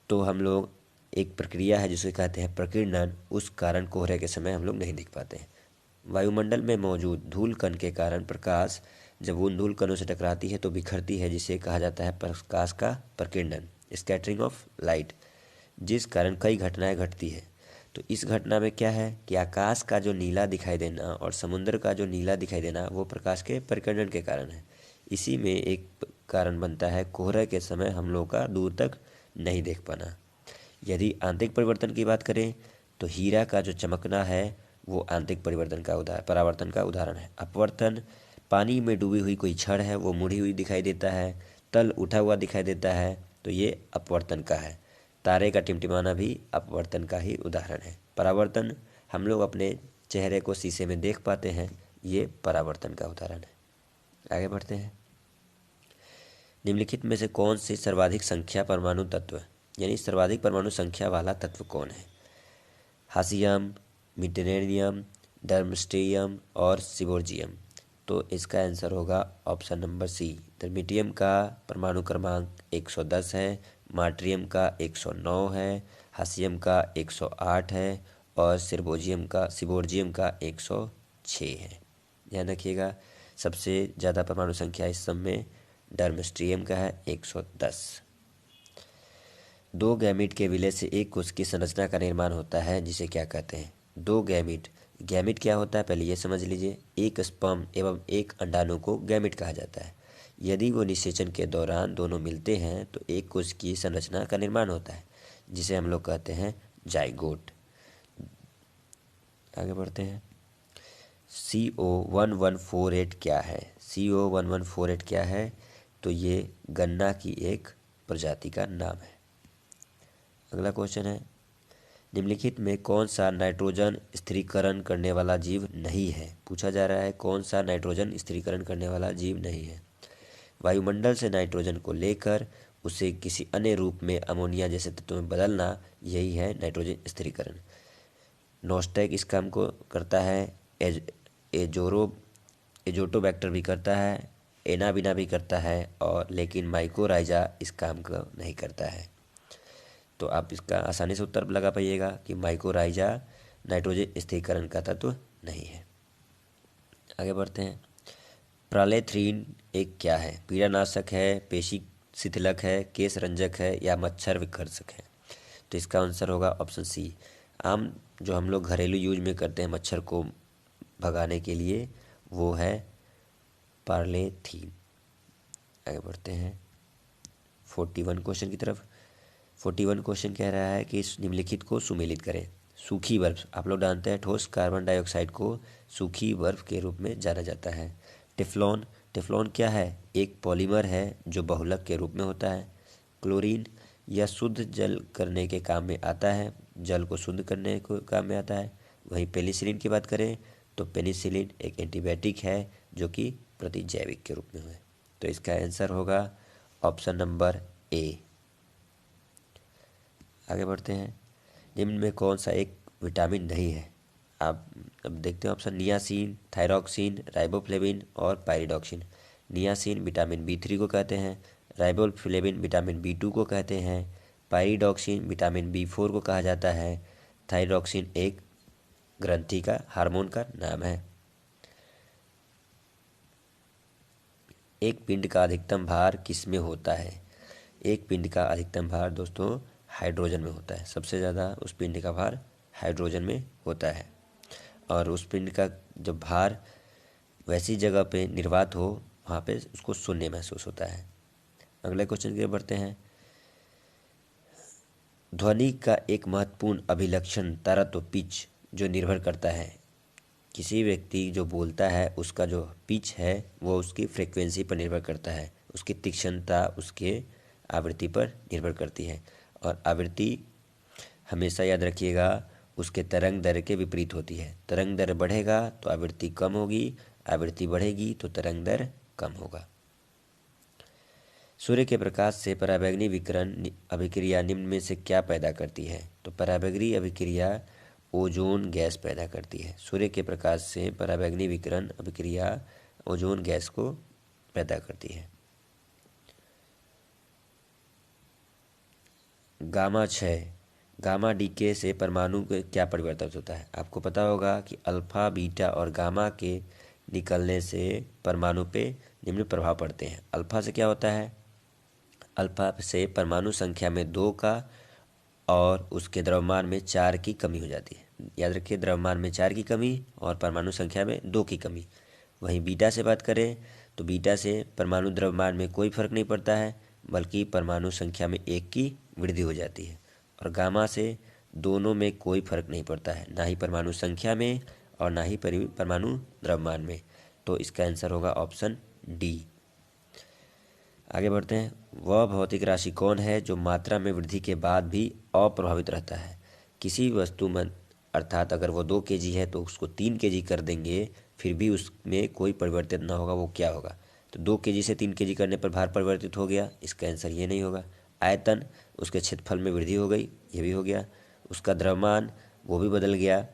तो हम लोग एक प्रक्रिया है जिसे कहते हैं प्रकीर्णन, उस कारण कोहरे के समय हम लोग नहीं देख पाते हैं। वायुमंडल में मौजूद धूल कण के कारण प्रकाश जब उन धूल कणों से टकराती है तो बिखरती है, जिसे कहा जाता है प्रकाश का प्रकीर्णन, स्कैटरिंग ऑफ लाइट, जिस कारण कई घटनाएं घटती है। तो इस घटना में क्या है कि आकाश का जो नीला दिखाई देना और समुद्र का जो नीला दिखाई देना वो प्रकाश के प्रकीर्णन के कारण है। इसी में एक कारण बनता है कोहरे के समय हम लोग का दूर तक नहीं देख पाना। यदि आंतरिक परिवर्तन की बात करें तो हीरा का जो चमकना है वो आंतरिक परिवर्तन का परावर्तन का उदाहरण है। अपवर्तन, पानी में डूबी हुई कोई छड़ है वो मुड़ी हुई दिखाई देता है, तल उठा हुआ दिखाई देता है, तो ये अपवर्तन का है। तारे का टिमटिमाना भी अपवर्तन का ही उदाहरण है। परावर्तन, हम लोग अपने चेहरे को शीशे में देख पाते हैं, ये परावर्तन का उदाहरण है। आगे बढ़ते हैं। निम्नलिखित में से कौन सी सर्वाधिक संख्या परमाणु तत्व, यानी सर्वाधिक परमाणु संख्या वाला तत्व कौन है। हाशियम, मीटरेनियम, डर्मस्ट्रियम और सिबोर्जियम। तो इसका आंसर होगा ऑप्शन नंबर सी। डर्मिटियम का परमाणु क्रमांक 110 है, मार्ट्रियम का 109 है, हाशियम का 108 है और सिबोर्जियम का 106 है। ध्यान रखिएगा सबसे ज़्यादा परमाणु संख्या इस सब में डर्मस्ट्रियम का है 110। दो गैमीट के विलय से एक कोश की संरचना का निर्माण होता है, जिसे क्या कहते हैं? दो गैमीट। गैमीट क्या होता है पहले ये समझ लीजिए। एक स्पर्म एवं एक अंडाणु को गैमीट कहा जाता है। यदि वो निषेचन के दौरान दोनों मिलते हैं तो एक कोश की संरचना का निर्माण होता है, जिसे हम लोग कहते हैं जाइगोट। आगे बढ़ते हैं। CO1148 क्या है? CO1148 क्या है? तो ये गन्ना की एक प्रजाति का नाम है। अगला क्वेश्चन है, निम्नलिखित में कौन सा नाइट्रोजन स्थिरीकरण करने वाला जीव नहीं है? पूछा जा रहा है कौन सा नाइट्रोजन स्थिरीकरण करने वाला जीव नहीं है। वायुमंडल से नाइट्रोजन को लेकर उसे किसी अन्य रूप में अमोनिया जैसे तत्वों में बदलना, यही है नाइट्रोजन स्थिरीकरण। नॉस्टैक इस काम को करता है, एजोटोबैक्टर भी करता है, एनाबिना भी करता है, और लेकिन माइकोराइजा इस काम को नहीं करता है। तो आप इसका आसानी से उत्तर लगा पाइएगा कि माइकोराइजा नाइट्रोजन स्थिरीकरण का तत्व नहीं है। आगे बढ़ते हैं। प्रालेथ्रीन एक क्या है? पीड़ानाशक है, पेशी शिथिलक है, केश रंजक है, या मच्छर विकर्षक है? तो इसका आंसर होगा ऑप्शन सी। आम जो हम लोग घरेलू यूज में करते हैं मच्छर को भगाने के लिए, वो है पार्लेथीन। आगे बढ़ते हैं 41 क्वेश्चन की तरफ। 41 क्वेश्चन कह रहा है कि इस निम्नलिखित को सुमेलित करें। सूखी बर्फ, आप लोग जानते हैं ठोस कार्बन डाइऑक्साइड को सूखी बर्फ के रूप में जाना जाता है। टेफ्लॉन, टेफ्लॉन क्या है? एक पॉलीमर है जो बहुलक के रूप में होता है। क्लोरीन, यह शुद्ध जल करने के काम में आता है, जल को शुद्ध करने के काम में आता है। वहीं पेनिसिलिन की बात करें तो पेनिसिलिन एक एंटीबायोटिक है जो कि प्रतिजैविक के रूप में है। तो इसका आंसर होगा ऑप्शन नंबर ए। आगे बढ़ते हैं। निम्न में कौन सा एक विटामिन नहीं है? आप अब देखते हैं ऑप्शन। नियासिन, थायरॉक्सिन, राइबोफ्लेविन और पायरिडॉक्सिन। नियासिन विटामिन B3 को कहते हैं, राइबोफ्लेविन विटामिन B2 को कहते हैं, पायरिडॉक्सिन विटामिन B4 को कहा जाता है, थायरॉक्सिन एक ग्रंथि का हार्मोन का नाम है। एक पिंड का अधिकतम भार किस में होता है? एक पिंड का अधिकतम भार दोस्तों हाइड्रोजन में होता है। सबसे ज़्यादा उस पिंड का भार हाइड्रोजन में होता है, और उस पिंड का जब भार वैसी जगह पे निर्वात हो वहाँ पे उसको शून्य महसूस होता है। अगले क्वेश्चन की ओर बढ़ते हैं। ध्वनि का एक महत्वपूर्ण अभिलक्षण तारत्व पिच जो निर्भर करता है। किसी व्यक्ति जो बोलता है उसका जो पिच है वो उसकी फ्रीक्वेंसी पर निर्भर करता है, उसकी तीक्ष्णता उसके आवृत्ति पर निर्भर करती है, और आवृत्ति हमेशा याद रखिएगा उसके तरंग दर के विपरीत होती है। तरंग दर बढ़ेगा तो आवृत्ति कम होगी, आवृत्ति बढ़ेगी तो तरंग दर कम होगा। सूर्य के प्रकाश से पराबैंगनी विकिरण अभिक्रिया निम्न में से क्या पैदा करती है? तो पराबैंगनी अभिक्रिया ओजोन गैस पैदा करती है। सूर्य के प्रकाश से पराबैंगनी विकिरण अभिक्रिया ओजोन गैस को पैदा करती है। गामा क्षय, गामा डीके से परमाणु में क्या परिवर्तन होता है? आपको पता होगा कि अल्फा, बीटा और गामा के निकलने से परमाणु पे निम्न प्रभाव पड़ते हैं। अल्फा से क्या होता है? अल्फा से परमाणु संख्या में 2 का और उसके द्रव्यमान में 4 की कमी हो जाती है। याद रखिए, द्रव्यमान में 4 की कमी और परमाणु संख्या में 2 की कमी। वहीं बीटा से बात करें तो बीटा से परमाणु द्रव्यमान में कोई फर्क नहीं पड़ता है, बल्कि परमाणु संख्या में 1 की वृद्धि हो जाती है। और गामा से दोनों में कोई फर्क नहीं पड़ता है, ना ही परमाणु संख्या में और ना ही परमाणु द्रव्यमान में। तो इसका आंसर होगा ऑप्शन डी। आगे बढ़ते हैं। वह भौतिक राशि कौन है जो मात्रा में वृद्धि के बाद भी अप्रभावित रहता है? किसी वस्तु में, अर्थात अगर वो 2 kg है तो उसको 3 kg कर देंगे फिर भी उसमें कोई परिवर्तित ना होगा, वो क्या होगा? तो 2 kg से 3 kg करने पर भार परिवर्तित हो गया, इसका आंसर ये नहीं होगा। आयतन, उसके क्षेत्रफल में वृद्धि हो गई, ये भी हो गया। उसका द्रव्यमान वो भी बदल गया,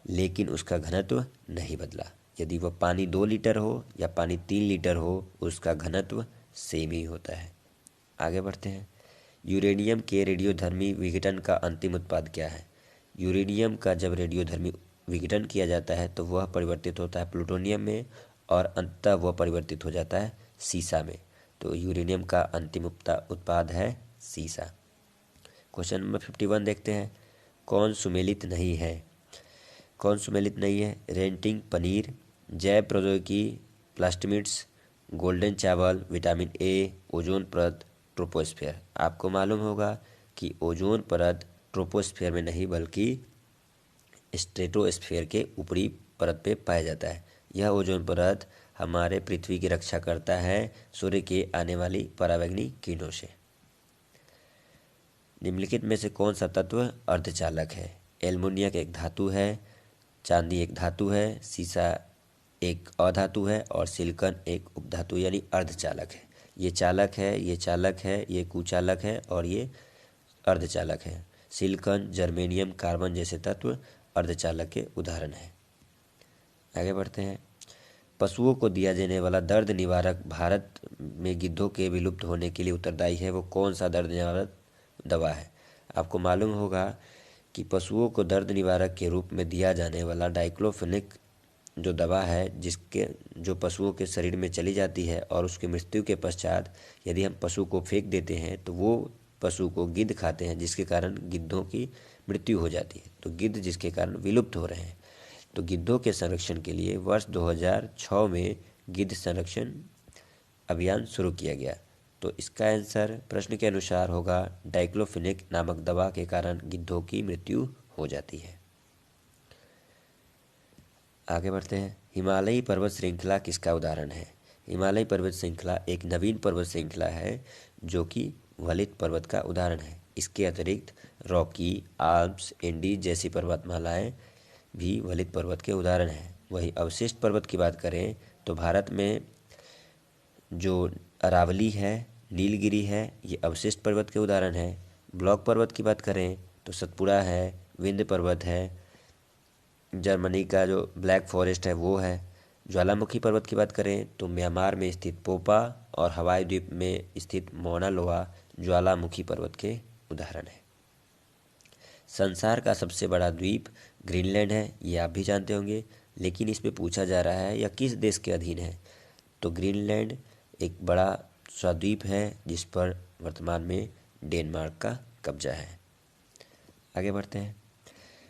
लेकिन उसका घनत्व नहीं बदला। यदि वह पानी 2 लीटर हो या पानी 3 लीटर हो, उसका घनत्व सेम ही होता है। आगे बढ़ते हैं। यूरेनियम के रेडियोधर्मी विघटन का अंतिम उत्पाद क्या है? यूरेनियम का जब रेडियोधर्मी विघटन किया जाता है तो वह परिवर्तित होता है प्लूटोनियम में, और अंततः वह परिवर्तित हो जाता है सीसा में। तो यूरेनियम का अंतिम उत्पाद है सीसा। क्वेश्चन नंबर 51 देखते हैं। कौन सुमेलित नहीं है? कौन सुमेलित नहीं है? रेंटिंग पनीर, जैव प्रौद्योगिकी, प्लास्टिमिड्स, गोल्डन चावल, विटामिन ए, ओजोन परत, ट्रोपोस्फेयर। आपको मालूम होगा कि ओजोन परत ट्रोपोस्फेयर में नहीं बल्कि स्ट्रेटोस्फेयर के ऊपरी परत पे पाया जाता है। यह ओजोन परत हमारे पृथ्वी की रक्षा करता है सूर्य के आने वाली पराबैंगनी किरणों से। निम्नलिखित में से कौन सा तत्व अर्धचालक है? एल्युमिनियम एक धातु है, चांदी एक धातु है, सीसा एक अधातु है और सिलिकॉन एक उपधातु यानी अर्धचालक है। ये चालक है, ये चालक है, ये कुचालक है और ये अर्धचालक है। सिलिकॉन, जर्मेनियम, कार्बन जैसे तत्व अर्धचालक के उदाहरण हैं। आगे बढ़ते हैं। पशुओं को दिया जाने वाला दर्द निवारक भारत में गिद्धों के विलुप्त होने के लिए उत्तरदायी है, वो कौन सा दर्द निवारक दवा है? आपको मालूम होगा कि पशुओं को दर्द निवारक के रूप में दिया जाने वाला डाइक्लोफेनेक जो दवा है, जिसके जो पशुओं के शरीर में चली जाती है और उसकी मृत्यु के पश्चात यदि हम पशु को फेंक देते हैं तो वो पशु को गिद्ध खाते हैं, जिसके कारण गिद्धों की मृत्यु हो जाती है। तो गिद्ध जिसके कारण विलुप्त हो रहे हैं। तो गिद्धों के संरक्षण के लिए वर्ष 2006 में गिद्ध संरक्षण अभियान शुरू किया गया। तो इसका आंसर प्रश्न के अनुसार होगा डाइक्लोफेनेक नामक दवा के कारण गिद्धों की मृत्यु हो जाती है। आगे बढ़ते हैं। हिमालयी पर्वत श्रृंखला किसका उदाहरण है? हिमालयी पर्वत श्रृंखला एक नवीन पर्वत श्रृंखला है जो कि वलित पर्वत का उदाहरण है। इसके अतिरिक्त रॉकी, आल्प्स, एंडीज जैसी पर्वतमालाएं भी वलित पर्वत के उदाहरण हैं। वहीं अवशिष्ट पर्वत की बात करें तो भारत में जो अरावली है, नीलगिरी है, ये अवशिष्ट पर्वत के उदाहरण है। ब्लॉक पर्वत की बात करें तो सतपुड़ा है, विंध्य पर्वत है, जर्मनी का जो ब्लैक फॉरेस्ट है वो है। ज्वालामुखी पर्वत की बात करें तो म्यांमार में स्थित पोपा और हवाई द्वीप में स्थित मौना लोआ ज्वालामुखी पर्वत के उदाहरण है। संसार का सबसे बड़ा द्वीप ग्रीनलैंड है, ये आप भी जानते होंगे, लेकिन इसमें पूछा जा रहा है यह किस देश के अधीन है? तो ग्रीनलैंड एक बड़ा स्वद्वीप है जिस पर वर्तमान में डेनमार्क का कब्जा है। आगे बढ़ते हैं।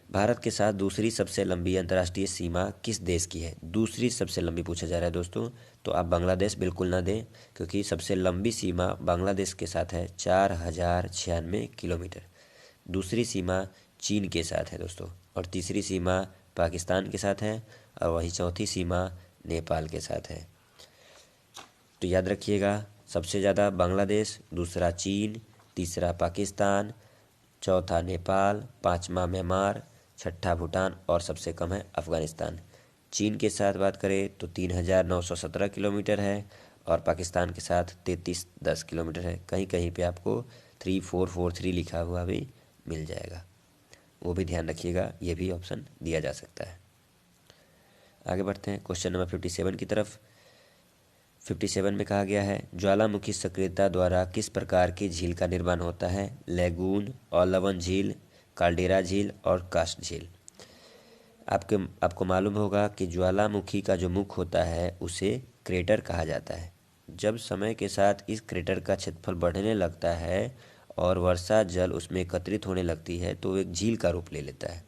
भारत के साथ दूसरी सबसे लंबी अंतर्राष्ट्रीय सीमा किस देश की है? दूसरी सबसे लंबी पूछा जा रहा है दोस्तों, तो आप बांग्लादेश बिल्कुल ना दें, क्योंकि सबसे लंबी सीमा बांग्लादेश के साथ है 4096 किलोमीटर। दूसरी सीमा चीन के साथ है दोस्तों, और तीसरी सीमा पाकिस्तान के साथ है, और वही चौथी सीमा नेपाल के साथ है। तो याद रखिएगा, सबसे ज़्यादा बांग्लादेश, दूसरा चीन, तीसरा पाकिस्तान, चौथा नेपाल, पाँचवा म्यांमार, छठा भूटान और सबसे कम है अफ़गानिस्तान। चीन के साथ बात करें तो 3917 किलोमीटर है और पाकिस्तान के साथ 3310 किलोमीटर है। कहीं कहीं पे आपको 3443 लिखा हुआ भी मिल जाएगा, वो भी ध्यान रखिएगा, ये भी ऑप्शन दिया जा सकता है। आगे बढ़ते हैं क्वेश्चन नंबर 57 की तरफ। 57 में कहा गया है ज्वालामुखी सक्रियता द्वारा किस प्रकार की झील का निर्माण होता है? लैगून, अवलवन झील, काल्डेरा झील और कास्ट झील। आपको मालूम होगा कि ज्वालामुखी का जो मुख होता है उसे क्रेटर कहा जाता है। जब समय के साथ इस क्रेटर का क्षेत्रफल बढ़ने लगता है और वर्षा जल उसमें एकत्रित होने लगती है तो एक झील का रूप ले लेता है।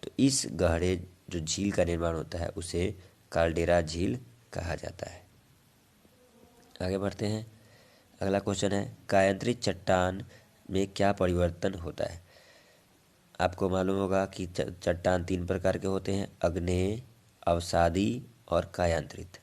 तो इस गहरे जो झील का निर्माण होता है उसे काल्डेरा झील कहा जाता है। आगे बढ़ते हैं। अगला क्वेश्चन है कायांतरित चट्टान में क्या परिवर्तन होता है? आपको मालूम होगा कि चट्टान 3 प्रकार के होते हैं, आग्नेय, अवसादी और कायांतरित।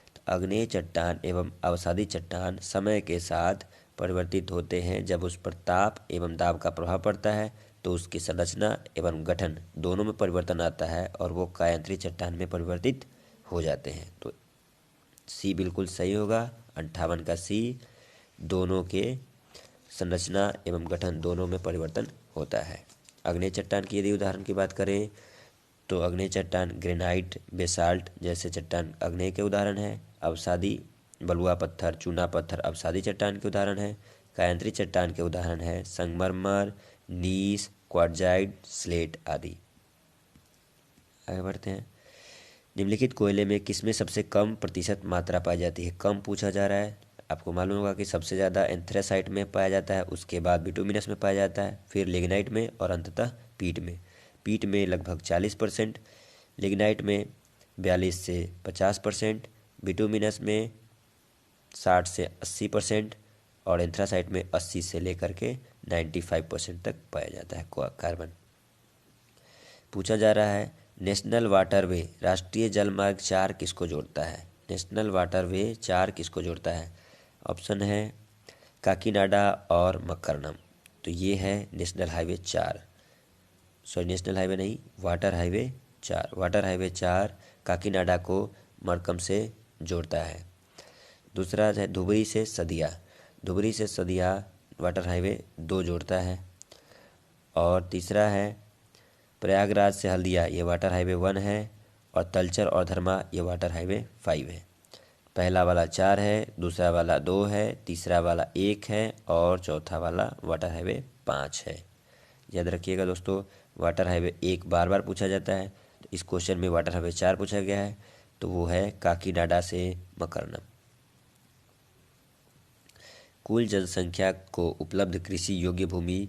तो आग्नेय चट्टान एवं अवसादी चट्टान समय के साथ परिवर्तित होते हैं। जब उस पर ताप एवं दाब का प्रभाव पड़ता है तो उसकी संरचना एवं गठन दोनों में परिवर्तन आता है और वो कायांतरित चट्टान में परिवर्तित हो जाते हैं। तो सी बिल्कुल सही होगा, 58 का सी। दोनों के संरचना एवं गठन दोनों में परिवर्तन होता है। आग्नेय चट्टान की यदि उदाहरण की बात करें तो आग्नेय चट्टान ग्रेनाइट, बेसाल्ट जैसे चट्टान आग्नेय के उदाहरण है। अवसादी बलुआ पत्थर, चूना पत्थर अवसादी चट्टान के उदाहरण है। कायांतरित चट्टान के उदाहरण है संगमरमर, नीस, क्वार्टजाइट, स्लेट आदि। आगे बढ़ते हैं। निम्नलिखित कोयले में किसमें सबसे कम प्रतिशत मात्रा पाई जाती है? कम पूछा जा रहा है। आपको मालूम होगा कि सबसे ज़्यादा एंथ्रेसाइट में पाया जाता है, उसके बाद बिटुमिनस में पाया जाता है, फिर लिग्नाइट में और अंततः पीट में। पीट में लगभग 40%, लिग्नाइट में 42 से 50%, बिटुमिनस में 60 से 80% और एंथ्रासाइट में 80 से लेकर के 95% तक पाया जाता है कार्बन। पूछा जा रहा है नेशनल वाटरवे राष्ट्रीय जलमार्ग 4 किसको जोड़ता है? नेशनल वाटरवे 4 किसको जोड़ता है? ऑप्शन है काकीनाडा और मकरनम। तो ये है national highway 4, sorry national highway नहीं, water highway 4। Water highway 4 Kakinada को मरकम से जोड़ता है। दूसरा है धुबरी से सदिया। धुबरी से सदिया वाटर हाईवे 2 जोड़ता है। और तीसरा है प्रयागराज से हल्दिया, ये वाटर हाईवे 1 है। और तलचर और धर्मा, ये वाटर हाईवे 5 है। पहला वाला 4 है, दूसरा वाला 2 है, तीसरा वाला 1 है और चौथा वाला वाटर हाईवे 5 है। याद रखिएगा दोस्तों, वाटर हाईवे 1 बार बार पूछा जाता है, तो इस क्वेश्चन में वाटर हाईवे 4 पूछा गया है, तो वो है काकीनाडा से मकरनम। कुल जनसंख्या को उपलब्ध कृषि योग्य भूमि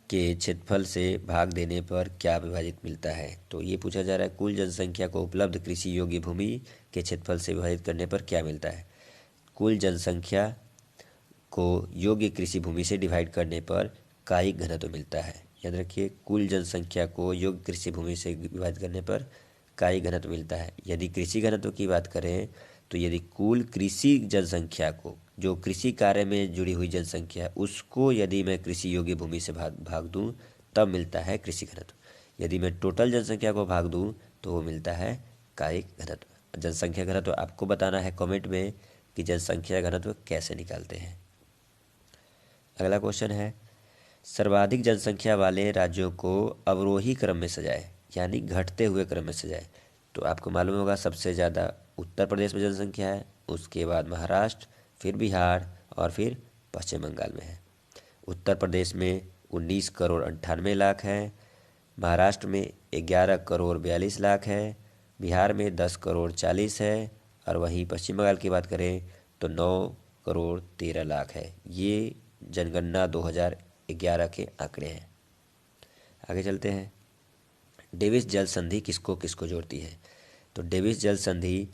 के क्षेत्रफल से भाग देने पर क्या विभाजित मिलता है? तो ये पूछा जा रहा है कुल जनसंख्या को उपलब्ध कृषि योग्य भूमि के क्षेत्रफल से विभाजित करने पर क्या मिलता है? कुल जनसंख्या को योग्य कृषि भूमि से डिवाइड करने पर कायिक घनत्व मिलता है। याद रखिए, कुल जनसंख्या को योग्य कृषि भूमि से विभाजित करने पर कायिक घनत्व मिलता है। यदि कृषि घनत्व की बात करें तो यदि कुल कृषि जनसंख्या को, जो कृषि कार्य में जुड़ी हुई जनसंख्या है, उसको यदि मैं कृषि योग्य भूमि से भाग दूं तब मिलता है कृषि घनत्व। यदि मैं टोटल जनसंख्या को भाग दूं तो वो मिलता है कायिक घनत्व। जनसंख्या घनत्व आपको बताना है कमेंट में कि जनसंख्या घनत्व कैसे निकालते हैं। अगला क्वेश्चन है सर्वाधिक जनसंख्या वाले राज्यों को अवरोही क्रम में सजाए, यानी घटते हुए क्रम में सजाए। तो आपको मालूम होगा सबसे ज़्यादा उत्तर प्रदेश में जनसंख्या है, उसके बाद महाराष्ट्र, फिर बिहार और फिर पश्चिम बंगाल में है। उत्तर प्रदेश में 19 करोड़ 98 लाख है, महाराष्ट्र में 11 करोड़ 42 लाख है, बिहार में 10 करोड़ 40 है और वहीं पश्चिम बंगाल की बात करें तो 9 करोड़ 13 लाख है। ये जनगणना 2011 के आंकड़े हैं। आगे चलते हैं। डेविस जल संधि किसको किसको जोड़ती है? तो डेविस जल संधि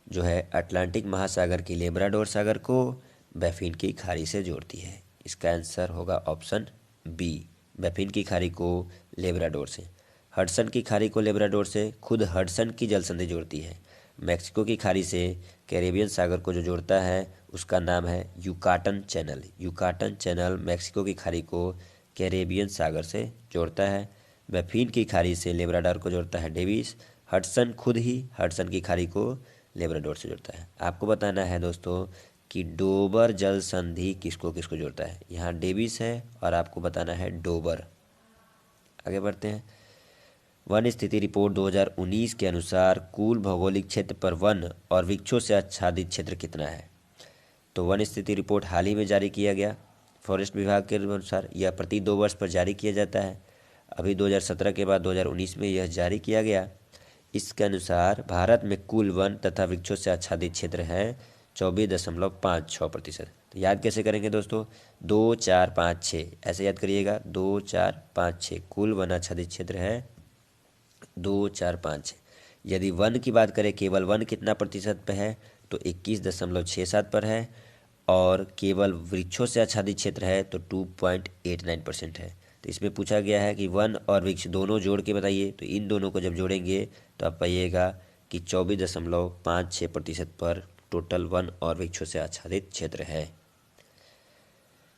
जो है अटलांटिक महासागर की लेब्राडोर सागर को बैफिन की खाड़ी से जोड़ती है। इसका आंसर होगा ऑप्शन बी, बैफिन की खाड़ी को लेब्राडोर से। हडसन की खाड़ी को लेब्राडोर से खुद हडसन की जल संधि जोड़ती है। मैक्सिको की खाड़ी से कैरेबियन सागर को जो जोड़ता है उसका नाम है Yucatan channel. Yucatan channel Mexico की खाड़ी को कैरेबियन सागर से जोड़ता है। बैफिन की खाड़ी से लेब्राडोर को जोड़ता है डेविस। हडसन खुद ही हडसन की खाड़ी को लेब्राडोर से जोड़ता है। आपको बताना है दोस्तों कि डोबर जल संधि किसको किसको जोड़ता है। यहाँ डेविस है और आपको बताना है डोबर। आगे बढ़ते हैं। वन स्थिति रिपोर्ट 2019 के अनुसार कुल भौगोलिक क्षेत्र पर वन और वृक्षों से आच्छादित क्षेत्र कितना है? तो वन स्थिति रिपोर्ट हाल ही में जारी किया गया फॉरेस्ट विभाग के अनुसार। यह प्रति 2 वर्ष पर जारी किया जाता है। अभी 2017 के बाद 2019 में यह जारी किया गया। इसके अनुसार भारत में कुल वन तथा वृक्षों से आच्छादित क्षेत्र है 24.56%। तो याद कैसे करेंगे दोस्तों? 2 4 5 6 ऐसे याद करिएगा। 2 4 5 6 कुल वन आच्छादित क्षेत्र है 2 4 5 6। यदि वन की बात करें केवल वन कितना प्रतिशत पे है तो 21.67 पर है और केवल वृक्षों से आच्छादित क्षेत्र है तो 2.89% है। तो इसमें पूछा गया है कि वन और वृक्ष दोनों जोड़ के बताइए। तो इन दोनों को जब जोड़ेंगे तो आप पाइएगा कि 24.56% पर टोटल वन और वृक्षों से आच्छादित क्षेत्र है।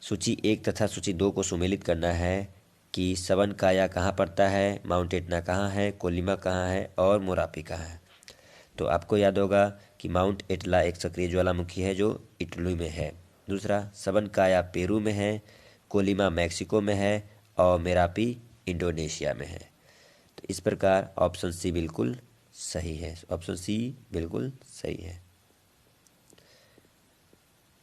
सूची 1 तथा सूची 2 को सुमेलित करना है कि सबनकाया कहाँ पड़ता है, माउंट एटना कहाँ है, कोलिमा कहाँ है और मोरापी कहाँ है। तो आपको याद होगा कि माउंट एटला एक सक्रिय ज्वालामुखी है जो इटली में है। दूसरा सबनकाया पेरू में है, कोलिमा मैक्सिको में है और मेरापी इंडोनेशिया में है। तो इस प्रकार ऑप्शन सी बिल्कुल सही है। ऑप्शन सी बिल्कुल सही है।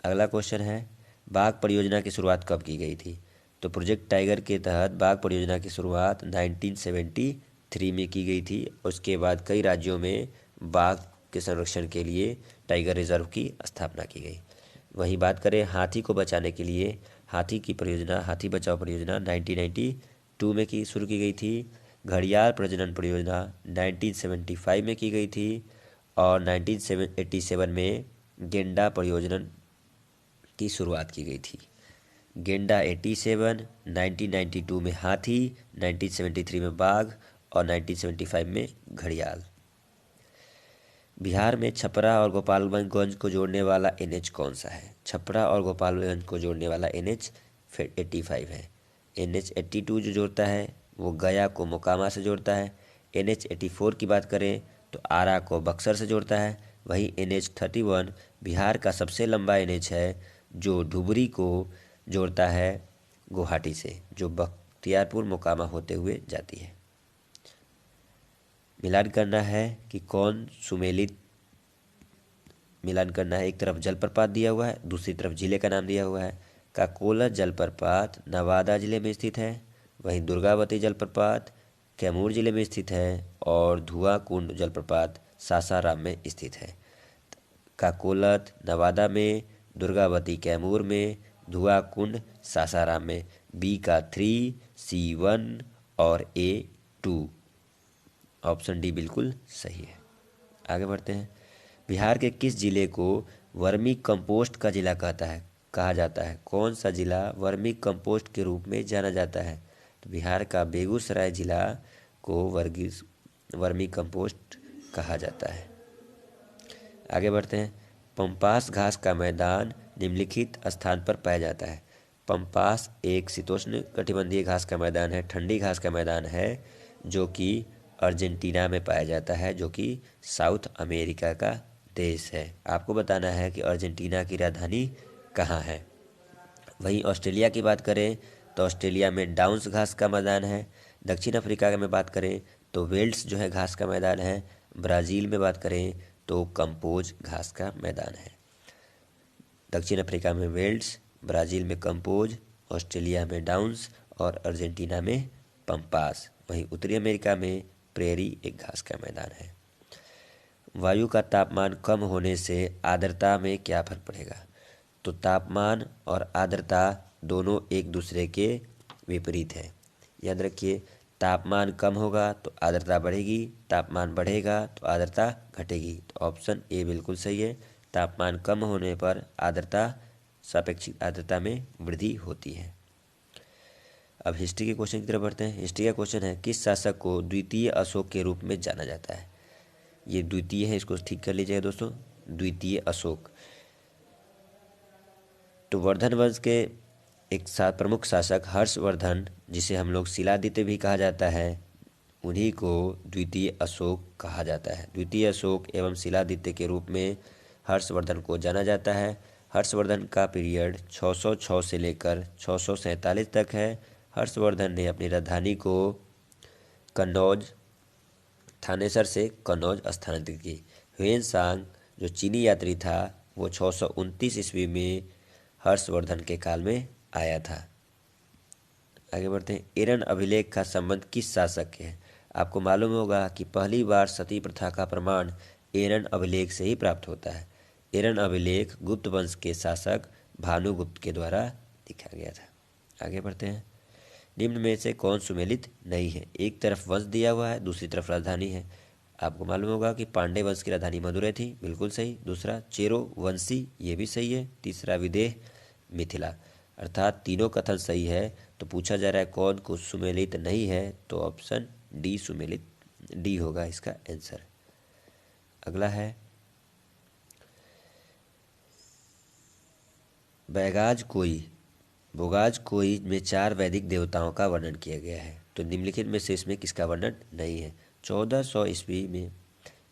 अगला क्वेश्चन है बाघ परियोजना की शुरुआत कब की गई थी? तो प्रोजेक्ट टाइगर के तहत बाघ परियोजना की शुरुआत 1973 में की गई थी। उसके बाद कई राज्यों में बाघ के संरक्षण के लिए टाइगर रिजर्व की स्थापना की गई। वहीं बात करें हाथी को बचाने के लिए, हाथी की परियोजना, हाथी बचाओ परियोजना 1992 में शुरू की गई थी। घड़ियाल प्रजनन परियोजना 1975 में की गई थी और 1987 में गेंडा परियोजना की शुरुआत की गई थी। गेंडा 87, 1992 में हाथी, 1973 में बाघ और 1975 में घड़ियाल। बिहार में छपरा और गोपालगंज को जोड़ने वाला NH कौन सा है? छपरा और गोपालगंज को जोड़ने वाला NH 85 है। NH 82 जो जोड़ता है वो गया को मोकामा से जोड़ता है। NH 84 की बात करें तो आरा को बक्सर से जोड़ता है। वहीं NH 31 बिहार का सबसे लंबा NH है जो धुबरी को जोड़ता है गुवाहाटी से, जो बख्तियारपुर मोकामा होते हुए जाती है। मिलान करना है कि कौन सुमेलित, मिलान करना है। एक तरफ जलप्रपात दिया हुआ है, दूसरी तरफ जिले का नाम दिया हुआ है। काकोला जलप्रपात नवादा जिले में स्थित है, वहीं दुर्गावती जलप्रपात कैमूर जिले में स्थित है और धुआं कुंड जलप्रपात सासाराम में स्थित है। काकोलत नवादा में, दुर्गावती कैमूर में, धुआं कुंड सासाराम में। बी का 3, C1 और A 2। ऑप्शन डी बिल्कुल सही है। आगे बढ़ते हैं। बिहार के किस जिले को वर्मी कंपोस्ट का जिला कहा जाता है? कौन सा जिला वर्मी कंपोस्ट के रूप में जाना जाता है? तो बिहार का बेगूसराय जिला को वर्मी कंपोस्ट कहा जाता है। आगे बढ़ते हैं। पंपास घास का मैदान निम्नलिखित स्थान पर पाया जाता है। पंपास एक शीतोष्ण कटिबंधीय घास का मैदान है, ठंडी घास का मैदान है जो कि अर्जेंटीना में पाया जाता है, जो कि साउथ अमेरिका का देश है। आपको बताना है कि अर्जेंटीना की राजधानी कहाँ है। वहीं ऑस्ट्रेलिया की बात करें तो ऑस्ट्रेलिया में डाउन्स घास का मैदान है। दक्षिण अफ्रीका में बात करें तो वेल्स जो है घास का मैदान है। ब्राज़ील में बात करें तो कंपोज घास का मैदान है। दक्षिण अफ्रीका में वेल्स, ब्राज़ील में कंपोज, ऑस्ट्रेलिया में डाउन्स और अर्जेंटीना में पंपास। वहीं उत्तरी अमेरिका में प्रेरी एक घास का मैदान है। वायु का तापमान कम होने से आर्द्रता में क्या फर्क पड़ेगा? तो तापमान और आर्द्रता दोनों एक दूसरे के विपरीत है। याद रखिए, तापमान कम होगा तो आर्द्रता बढ़ेगी, तापमान बढ़ेगा तो आर्द्रता घटेगी। तो ऑप्शन ए बिल्कुल सही है। तापमान कम होने पर आर्द्रता, सापेक्षिक आर्द्रता में वृद्धि होती है। अब हिस्ट्री के क्वेश्चन की तरफ बढ़ते हैं। हिस्ट्री का क्वेश्चन है, किस शासक को द्वितीय अशोक के रूप में जाना जाता है? ये द्वितीय है, इसको ठीक कर लीजिएगा दोस्तों, द्वितीय अशोक। तो वर्धन वंश के एक प्रमुख शासक हर्षवर्धन, जिसे हम लोग शिलादित्य भी कहा जाता है, उन्हीं को द्वितीय अशोक कहा जाता है। द्वितीय अशोक एवं शिलादित्य के रूप में हर्षवर्धन को जाना जाता है। हर्षवर्धन का पीरियड 606 से लेकर 647 तक है। हर्षवर्धन ने अपनी राजधानी को कन्नौज, थानेसर से कन्नौज स्थानांतरित की। ह्वेनसांग जो चीनी यात्री था वो 629 ईस्वी में हर्षवर्धन के काल में आया था। आगे बढ़ते हैं। एरन अभिलेख का संबंध किस शासक के है? आपको मालूम होगा कि पहली बार सती प्रथा का प्रमाण एरन अभिलेख से ही प्राप्त होता है। एरन अभिलेख गुप्त वंश के शासक भानुगुप्त के द्वारा लिखा गया था। आगे बढ़ते हैं। निम्न में से कौन सुमेलित नहीं है? एक तरफ वंश दिया हुआ है, दूसरी तरफ राजधानी है। आपको मालूम होगा कि पांडे वंश की राजधानी मदुरै थी, बिल्कुल सही। दूसरा चेरो वंशी, ये भी सही है। तीसरा विदेह मिथिला, अर्थात तीनों कथन सही है। तो पूछा जा रहा है कौन को सुमेलित नहीं है, तो ऑप्शन डी सुमेलित, डी होगा इसका आंसर। अगला है बोगाज कोई में 4 वैदिक देवताओं का वर्णन किया गया है। तो निम्नलिखित में से इसमें किसका वर्णन नहीं है? 1400 ईस्वी में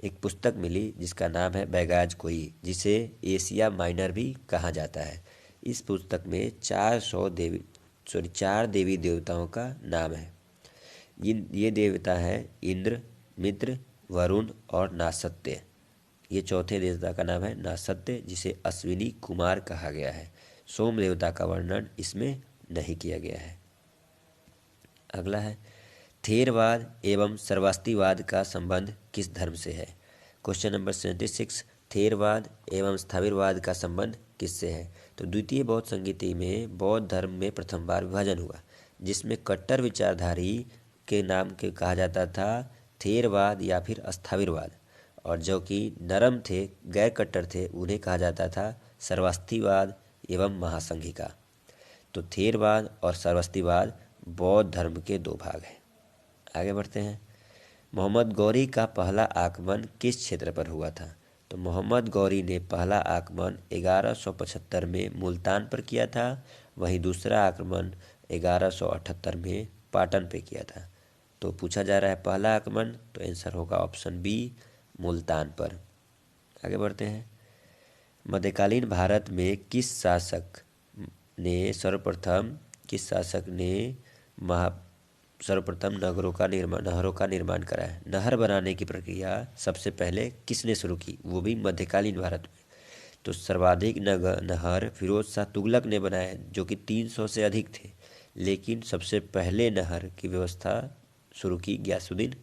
एक पुस्तक मिली जिसका नाम है बैगाज कोई, जिसे एशिया माइनर भी कहा जाता है। इस पुस्तक में 4 देवी देवताओं का नाम है। ये देवता है इंद्र, मित्र, वरुण और नासत्य। ये चौथे देवता का नाम है नासत्य, जिसे अश्विनी कुमार कहा गया है। सोम देवता का वर्णन इसमें नहीं किया गया है। अगला है, थेरवाद एवं सर्वास्तिवाद का संबंध किस धर्म से है? क्वेश्चन नंबर 76 थेरवाद एवं स्थाविरवाद का संबंध किससे है? तो द्वितीय बौद्ध संगीति में बौद्ध धर्म में प्रथम बार विभाजन हुआ, जिसमें कट्टर विचारधारी के नाम के कहा जाता था थेरवाद या फिर स्थाविरवाद, और जो कि नरम थे, गैर कट्टर थे, उन्हें कहा जाता था सर्वास्तिवाद एवं महासंघिका। तो थेरवाद और सर्वास्तिवाद बौद्ध धर्म के दो भाग हैं। आगे बढ़ते हैं। मोहम्मद गौरी का पहला आक्रमण किस क्षेत्र पर हुआ था? तो मोहम्मद गौरी ने पहला आक्रमण 1175 में मुल्तान पर किया था, वहीं दूसरा आक्रमण 1178 में पाटन पे किया था। तो पूछा जा रहा है पहला आक्रमण, तो आंसर होगा ऑप्शन बी, मुल्तान पर। आगे बढ़ते हैं। मध्यकालीन भारत में किस शासक ने सर्वप्रथम नहरों का निर्माण कराया? नहर बनाने की प्रक्रिया सबसे पहले किसने शुरू की, वो भी मध्यकालीन भारत में? तो सर्वाधिक नहर फिरोज शाह तुगलक ने बनाए, जो कि 300 से अधिक थे, लेकिन सबसे पहले नहर की व्यवस्था शुरू की गयासुद्दीन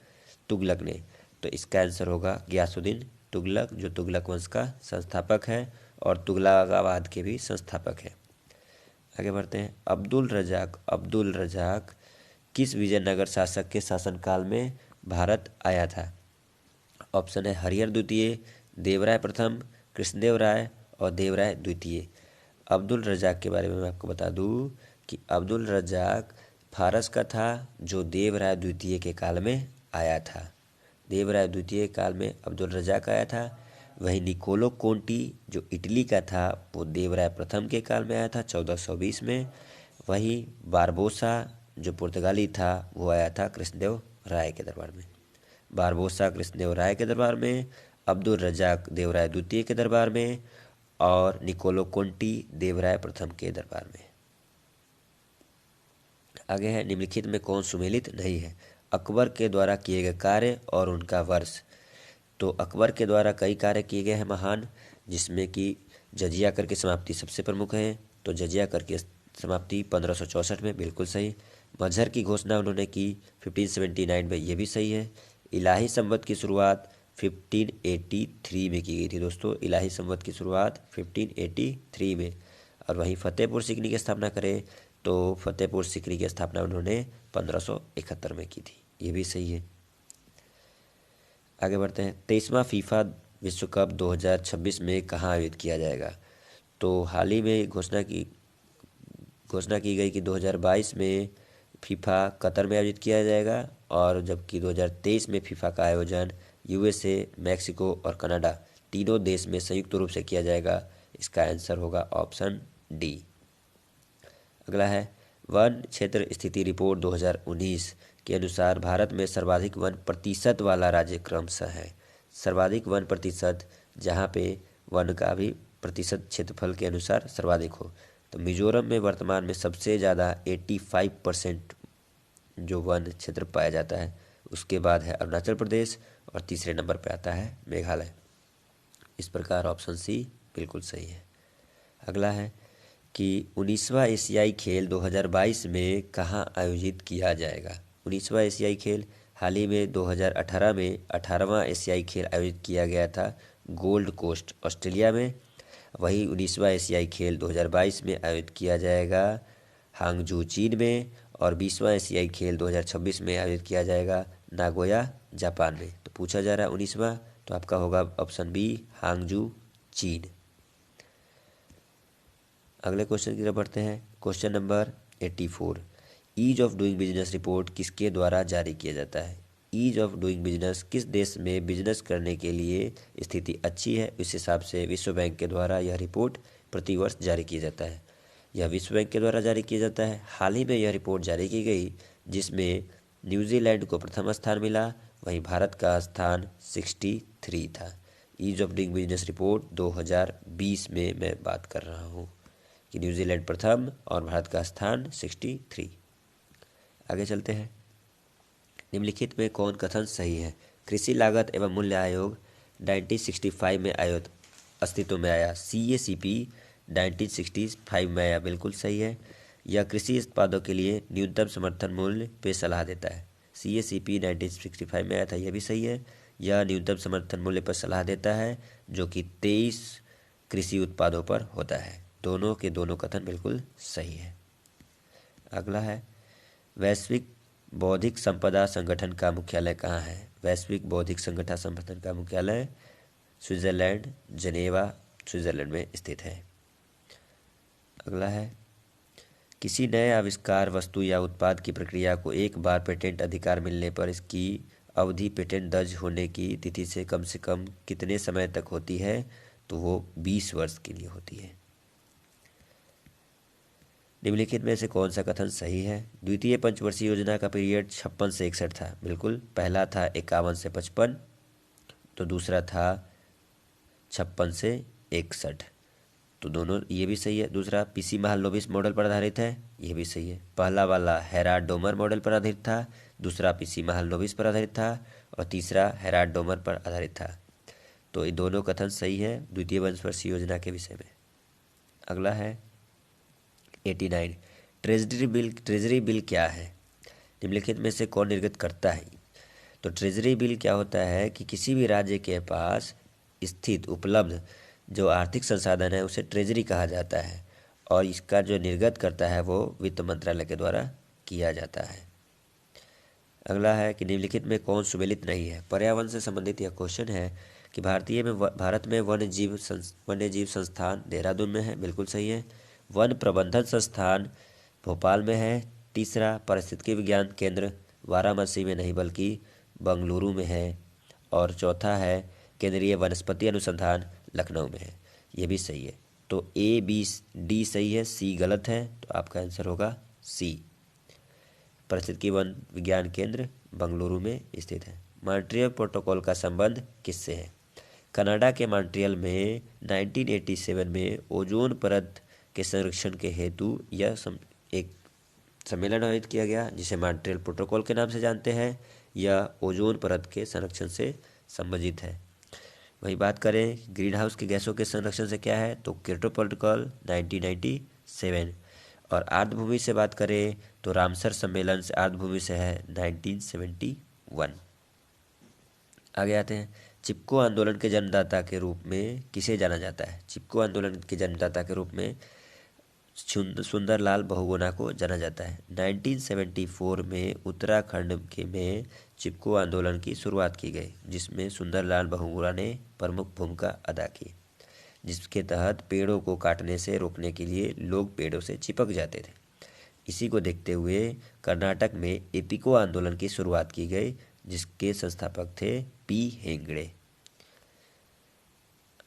तुगलक ने। तो इसका आंसर होगा गयासुद्दीन तुगलक, जो तुगलक वंश का संस्थापक है और तुगलकाबाद के भी संस्थापक है। आगे बढ़ते हैं। अब्दुल रजाक किस विजयनगर शासक के शासनकाल में भारत आया था? ऑप्शन है हरिहर द्वितीय, देवराय प्रथम, कृष्णदेव राय और देवराय द्वितीय। अब्दुल रजाक के बारे में मैं आपको बता दूं कि अब्दुल रजाक फारस का था, जो देवराय द्वितीय के काल में आया था। देवराय द्वितीय काल में अब्दुल रजाक आया था। वहीं निकोलो कोंटी जो इटली का था, वो देवराय प्रथम के काल में आया था 1420 में। वहीं बारबोसा जो पुर्तगाली था, वो आया था कृष्णदेव राय के दरबार में। बारबोसा कृष्णदेव राय के दरबार में, अब्दुल रजाक देवराय द्वितीय के दरबार में और निकोलो कोंटी देवराय प्रथम के दरबार में। आगे है, निम्नलिखित में कौन सुमेलित नहीं है? अकबर के द्वारा किए गए कार्य और उनका वर्ष। तो अकबर के द्वारा कई कार्य किए गए हैं महान, जिसमें कि जजिया कर की समाप्ति सबसे प्रमुख है। तो जजिया कर की समाप्ति 1564 में, बिल्कुल सही। मजहर की घोषणा उन्होंने की 1579 में, ये भी सही है। इलाही संवत की शुरुआत 1583 में की गई थी दोस्तों। इलाही संवत की शुरुआत 1583 में। और वहीं फतेहपुर सीकरी की स्थापना करें तो फतेहपुर सीकरी की स्थापना उन्होंने 1571 में की थी, ये भी सही है। आगे बढ़ते हैं। 23वां फीफा विश्व कप 2026 में कहाँ आयोजित किया जाएगा? तो हाल ही में घोषणा की गई कि 2022 में फीफा कतर में आयोजित किया जाएगा, और जबकि 2023 में फीफा का आयोजन यूएसए, मैक्सिको और कनाडा तीनों देश में संयुक्त रूप से किया जाएगा। इसका आंसर होगा ऑप्शन डी। अगला है, वन क्षेत्र स्थिति रिपोर्ट 2019 के अनुसार भारत में सर्वाधिक वन प्रतिशत वाला राज्य क्रमशः है। सर्वाधिक वन प्रतिशत, जहाँ पे वन का भी प्रतिशत क्षेत्रफल के अनुसार सर्वाधिक हो, तो मिजोरम में वर्तमान में सबसे ज़्यादा 85% जो वन क्षेत्र पाया जाता है। उसके बाद है अरुणाचल प्रदेश और तीसरे नंबर पर आता है मेघालय। इस प्रकार ऑप्शन सी बिल्कुल सही है। अगला है कि 19वां एशियाई खेल 2022 में कहाँ आयोजित किया जाएगा? 19वां एशियाई खेल हाल ही में 2018 में 18वां एशियाई खेल आयोजित किया गया था गोल्ड कोस्ट ऑस्ट्रेलिया में। वही 19वां एशियाई खेल 2022 में आयोजित किया जाएगा हांगजू चीन में, और 20वां एशियाई खेल 2026 में आयोजित किया जाएगा नागोया जापान में। तो पूछा जा रहा है 19वां, तो आपका होगा ऑप्शन बी, हांगजू चीन। अगले क्वेश्चन की तरफ बढ़ते हैं। Question number 84, ease of doing business report किसके द्वारा जारी किया जाता है? ईज ऑफ डूइंग बिजनेस, किस देश में बिजनेस करने के लिए स्थिति अच्छी है, इस हिसाब से विश्व बैंक के द्वारा यह रिपोर्ट प्रतिवर्ष जारी किया जाता है। यह विश्व बैंक के द्वारा जारी किया जाता है। हाल ही में यह रिपोर्ट जारी की गई, जिसमें न्यूजीलैंड को प्रथम स्थान मिला, वहीं भारत का स्थान 63 था। Ease of doing business report 2020 में मैं बात कर रहा हूँ कि न्यूजीलैंड प्रथम और भारत का स्थान 63। आगे चलते हैं। निम्नलिखित में कौन कथन सही है? कृषि लागत एवं मूल्य आयोग 1965 में अस्तित्व में आया। CACP 1965 में आया, बिल्कुल सही है। यह कृषि उत्पादों के लिए न्यूनतम समर्थन मूल्य पे सलाह देता है। CACP 1965 में आया था, यह भी सही है। यह न्यूनतम समर्थन मूल्य पर सलाह देता है जो कि 23 कृषि उत्पादों पर होता है। दोनों के दोनों कथन बिल्कुल सही है। अगला है, वैश्विक बौद्धिक संपदा संगठन का मुख्यालय कहाँ है? वैश्विक बौद्धिक संगठन संगठन का मुख्यालय स्विट्जरलैंड, जनेवा, स्विट्जरलैंड में स्थित है। अगला है, किसी नए आविष्कार, वस्तु या उत्पाद की प्रक्रिया को एक बार पेटेंट अधिकार मिलने पर इसकी अवधि पेटेंट दर्ज होने की तिथि से कम कितने समय तक होती है? तो वो 20 वर्ष के लिए होती है। निम्नलिखित में से कौन सा कथन सही है? द्वितीय पंचवर्षीय योजना का पीरियड 56 से 61 था। बिल्कुल। पहला था 51 से 55, तो दूसरा था 56 से 61, तो दोनों ये भी सही है। दूसरा पीसी महालनोबिस मॉडल पर आधारित है, ये भी सही है। पहला वाला हेराल्ड डोमर मॉडल पर आधारित था, दूसरा पीसी महालनोबिस पर आधारित था, और तीसरा हेराल्ड डोमर पर आधारित था। तो ये दोनों कथन सही है द्वितीय पंचवर्षीय योजना के विषय में। अगला है 89, ट्रेजरी बिल क्या है? निम्नलिखित में से कौन निर्गत करता है? तो ट्रेजरी बिल क्या होता है कि किसी भी राज्य के पास स्थित उपलब्ध जो आर्थिक संसाधन है उसे ट्रेजरी कहा जाता है, और इसका जो निर्गत करता है वो वित्त मंत्रालय के द्वारा किया जाता है। अगला है कि निम्नलिखित में कौन सुमेलित नहीं है? पर्यावरण से संबंधित यह क्वेश्चन है कि भारत में वन्य जीव संस्थान देहरादून में है, बिल्कुल सही है। वन प्रबंधन संस्थान भोपाल में है। तीसरा, पारिस्थितिकी विज्ञान केंद्र वाराणसी में नहीं बल्कि बंगलुरु में है। और चौथा है केंद्रीय वनस्पति अनुसंधान लखनऊ में है, ये भी सही है। तो A, B, D सही है, C गलत है, तो आपका आंसर होगा C, पारिस्थितिकी वन विज्ञान केंद्र बंगलुरु में स्थित है। मॉन्ट्रियल प्रोटोकॉल का संबंध किससे है? कनाडा के मॉन्ट्रियल में 1987 में ओजोन परत के संरक्षण के हेतु यह एक सम्मेलन आयोजित किया गया जिसे मॉन्ट्रियल प्रोटोकॉल के नाम से जानते हैं। यह ओजोन परत के संरक्षण से संबंधित है। वही बात करें ग्रीन हाउस की गैसों के संरक्षण से क्या है, तो क्योटो प्रोटोकॉल 1997। और आर्द्रभूमि से बात करें तो रामसर सम्मेलन से आर्द्रभूमि से है 1971। आगे आते हैं, चिपको आंदोलन के जन्मदाता के रूप में किसे जाना जाता है? चिपको आंदोलन के जन्मदाता के रूप में सुंदरलाल बहुगुणा को जाना जाता है। 1974 में उत्तराखंड में चिपको आंदोलन की शुरुआत की गई जिसमें सुंदरलाल बहुगुणा ने प्रमुख भूमिका अदा की, जिसके तहत पेड़ों को काटने से रोकने के लिए लोग पेड़ों से चिपक जाते थे। इसी को देखते हुए कर्नाटक में एपिको आंदोलन की शुरुआत की गई जिसके संस्थापक थे पी हेगड़े।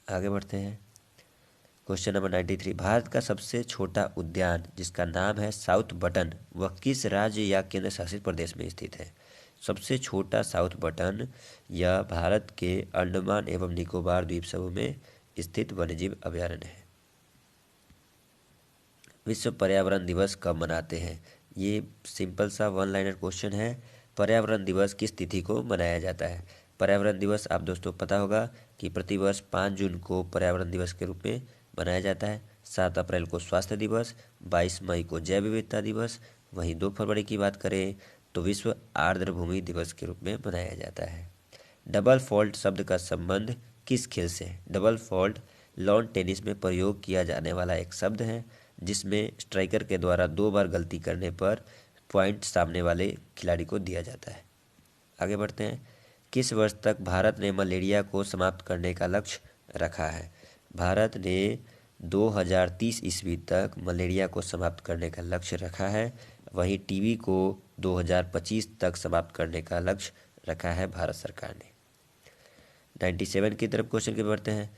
आगे बढ़ते हैं, क्वेश्चन नंबर 93, भारत का सबसे छोटा उद्यान जिसका नाम है साउथ बटन वह किस राज्य या केंद्र शासित प्रदेश में स्थित है? सबसे छोटा साउथ बटन यह भारत के अंडमान एवं निकोबार द्वीप समूह में स्थित वन्यजीव अभयारण्य है। विश्व पर्यावरण दिवस कब मनाते हैं? ये सिंपल सा वन लाइनर क्वेश्चन है। पर्यावरण दिवस किस तिथि को मनाया जाता है? पर्यावरण दिवस आप दोस्तों पता होगा कि प्रतिवर्ष 5 जून को पर्यावरण दिवस के रूप में मनाया जाता है। 7 अप्रैल को स्वास्थ्य दिवस, 22 मई को जैव विविधता दिवस, वहीं 2 फरवरी की बात करें तो विश्व आर्द्र भूमि दिवस के रूप में मनाया जाता है। डबल फॉल्ट शब्द का संबंध किस खेल से है? डबल फॉल्ट लॉन टेनिस में प्रयोग किया जाने वाला एक शब्द है जिसमें स्ट्राइकर के द्वारा 2 बार गलती करने पर पॉइंट सामने वाले खिलाड़ी को दिया जाता है। आगे बढ़ते हैं, किस वर्ष तक भारत ने मलेरिया को समाप्त करने का लक्ष्य रखा है? भारत ने 2030 ईस्वी तक मलेरिया को समाप्त करने का लक्ष्य रखा है। वहीं टीबी को 2025 तक समाप्त करने का लक्ष्य रखा है भारत सरकार ने। 97 की तरफ क्वेश्चन के बढ़ते हैं,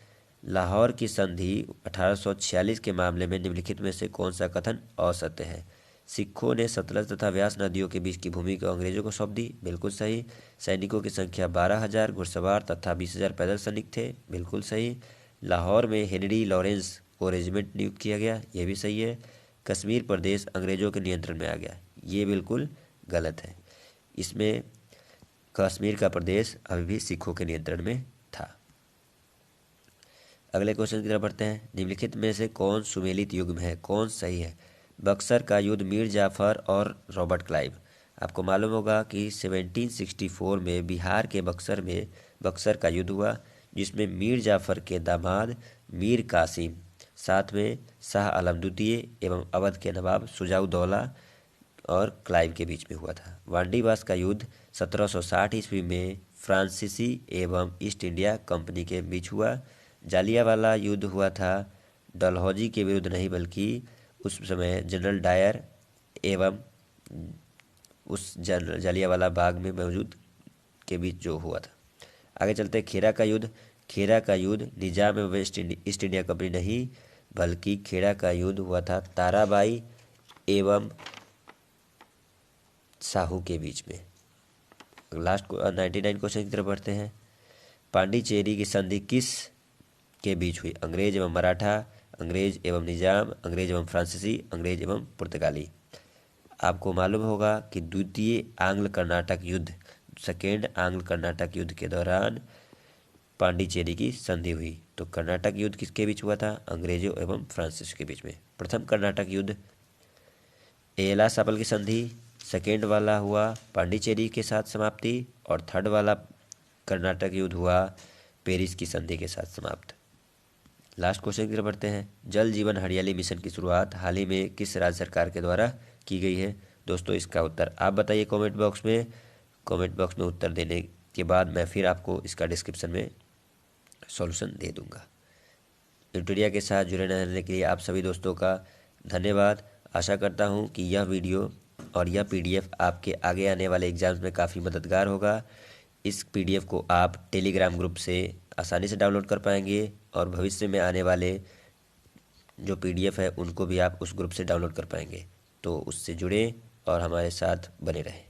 लाहौर की संधि 1846 के मामले में निम्नलिखित में से कौन सा कथन असत्य है? सिखों ने सतलज तथा व्यास नदियों के बीच की भूमि को अंग्रेजों को सौंप दी, बिल्कुल सही। सैनिकों की संख्या 12,000 घुड़सवार तथा 20,000 पैदल सैनिक थे, बिल्कुल सही। लाहौर में हेनरी लॉरेंस को रेजिमेंट नियुक्त किया गया, ये भी सही है। कश्मीर प्रदेश अंग्रेजों के नियंत्रण में आ गया, ये बिल्कुल गलत है। इसमें कश्मीर का प्रदेश अभी भी सिखों के नियंत्रण में था। अगले क्वेश्चन की तरफ बढ़ते हैं, निम्नलिखित में से कौन सुमेलित युग्म है, कौन सही है? बक्सर का युद्ध मीर जाफर और रॉबर्ट क्लाइव। आपको मालूम होगा कि 1764 में बिहार के बक्सर में बक्सर का युद्ध हुआ, जिसमें मीर जाफर के दामाद मीर कासिम साथ में शाह आलम द्वितीय एवं अवध के नवाब शुजाउद्दौला और क्लाइव के बीच में हुआ था। वांडीवास का युद्ध 1760 ईस्वी में फ्रांसीसी एवं ईस्ट इंडिया कंपनी के बीच हुआ। जालियांवाला युद्ध हुआ था डलहौजी के विरुद्ध नहीं, बल्कि उस समय जनरल डायर एवं उस जालियांवाला बाग में मौजूद के बीच जो हुआ था। आगे चलते खेरा का युद्ध। खेरा का युद्ध निजाम एवं ईस्ट इंडिया कंपनी नहीं, बल्कि खेरा का युद्ध हुआ था ताराबाई एवं साहू के बीच में। लास्ट 99 क्वेश्चन की तरफ बढ़ते हैं। पांडिचेरी की संधि किस के बीच हुई? अंग्रेज एवं मराठा, अंग्रेज एवं निजाम, अंग्रेज एवं फ्रांसीसी, अंग्रेज एवं पुर्तगाली। आपको मालूम होगा कि द्वितीय आंग्ल कर्नाटक युद्ध, सेकेंड आंग्ल कर्नाटक युद्ध के दौरान पांडिचेरी की संधि हुई। तो कर्नाटक युद्ध किसके बीच हुआ था? अंग्रेजों एवं फ्रांसीसी के बीच में। प्रथम कर्नाटक युद्ध एला सापल की संधि, सेकेंड वाला हुआ पांडिचेरी के साथ समाप्ति, और थर्ड वाला कर्नाटक युद्ध हुआ पेरिस की संधि के साथ समाप्त। लास्ट क्वेश्चन की तरफ बढ़ते हैं। जल जीवन हरियाली मिशन की शुरुआत हाल ही में किस राज्य सरकार के द्वारा की गई है? दोस्तों, इसका उत्तर आप बताइए कमेंट बॉक्स में। कमेंट बॉक्स में उत्तर देने के बाद मैं फिर आपको इसका डिस्क्रिप्शन में सॉल्यूशन दे दूंगा। ट्यूटोरियल के साथ जुड़े रहने के लिए आप सभी दोस्तों का धन्यवाद। आशा करता हूं कि यह वीडियो और यह पीडीएफ आपके आगे आने वाले एग्जाम्स में काफ़ी मददगार होगा। इस पीडीएफ को आप टेलीग्राम ग्रुप से आसानी से डाउनलोड कर पाएंगे, और भविष्य में आने वाले जो पीडीएफ है उनको भी आप उस ग्रुप से डाउनलोड कर पाएंगे। तो उससे जुड़ें और हमारे साथ बने रहें।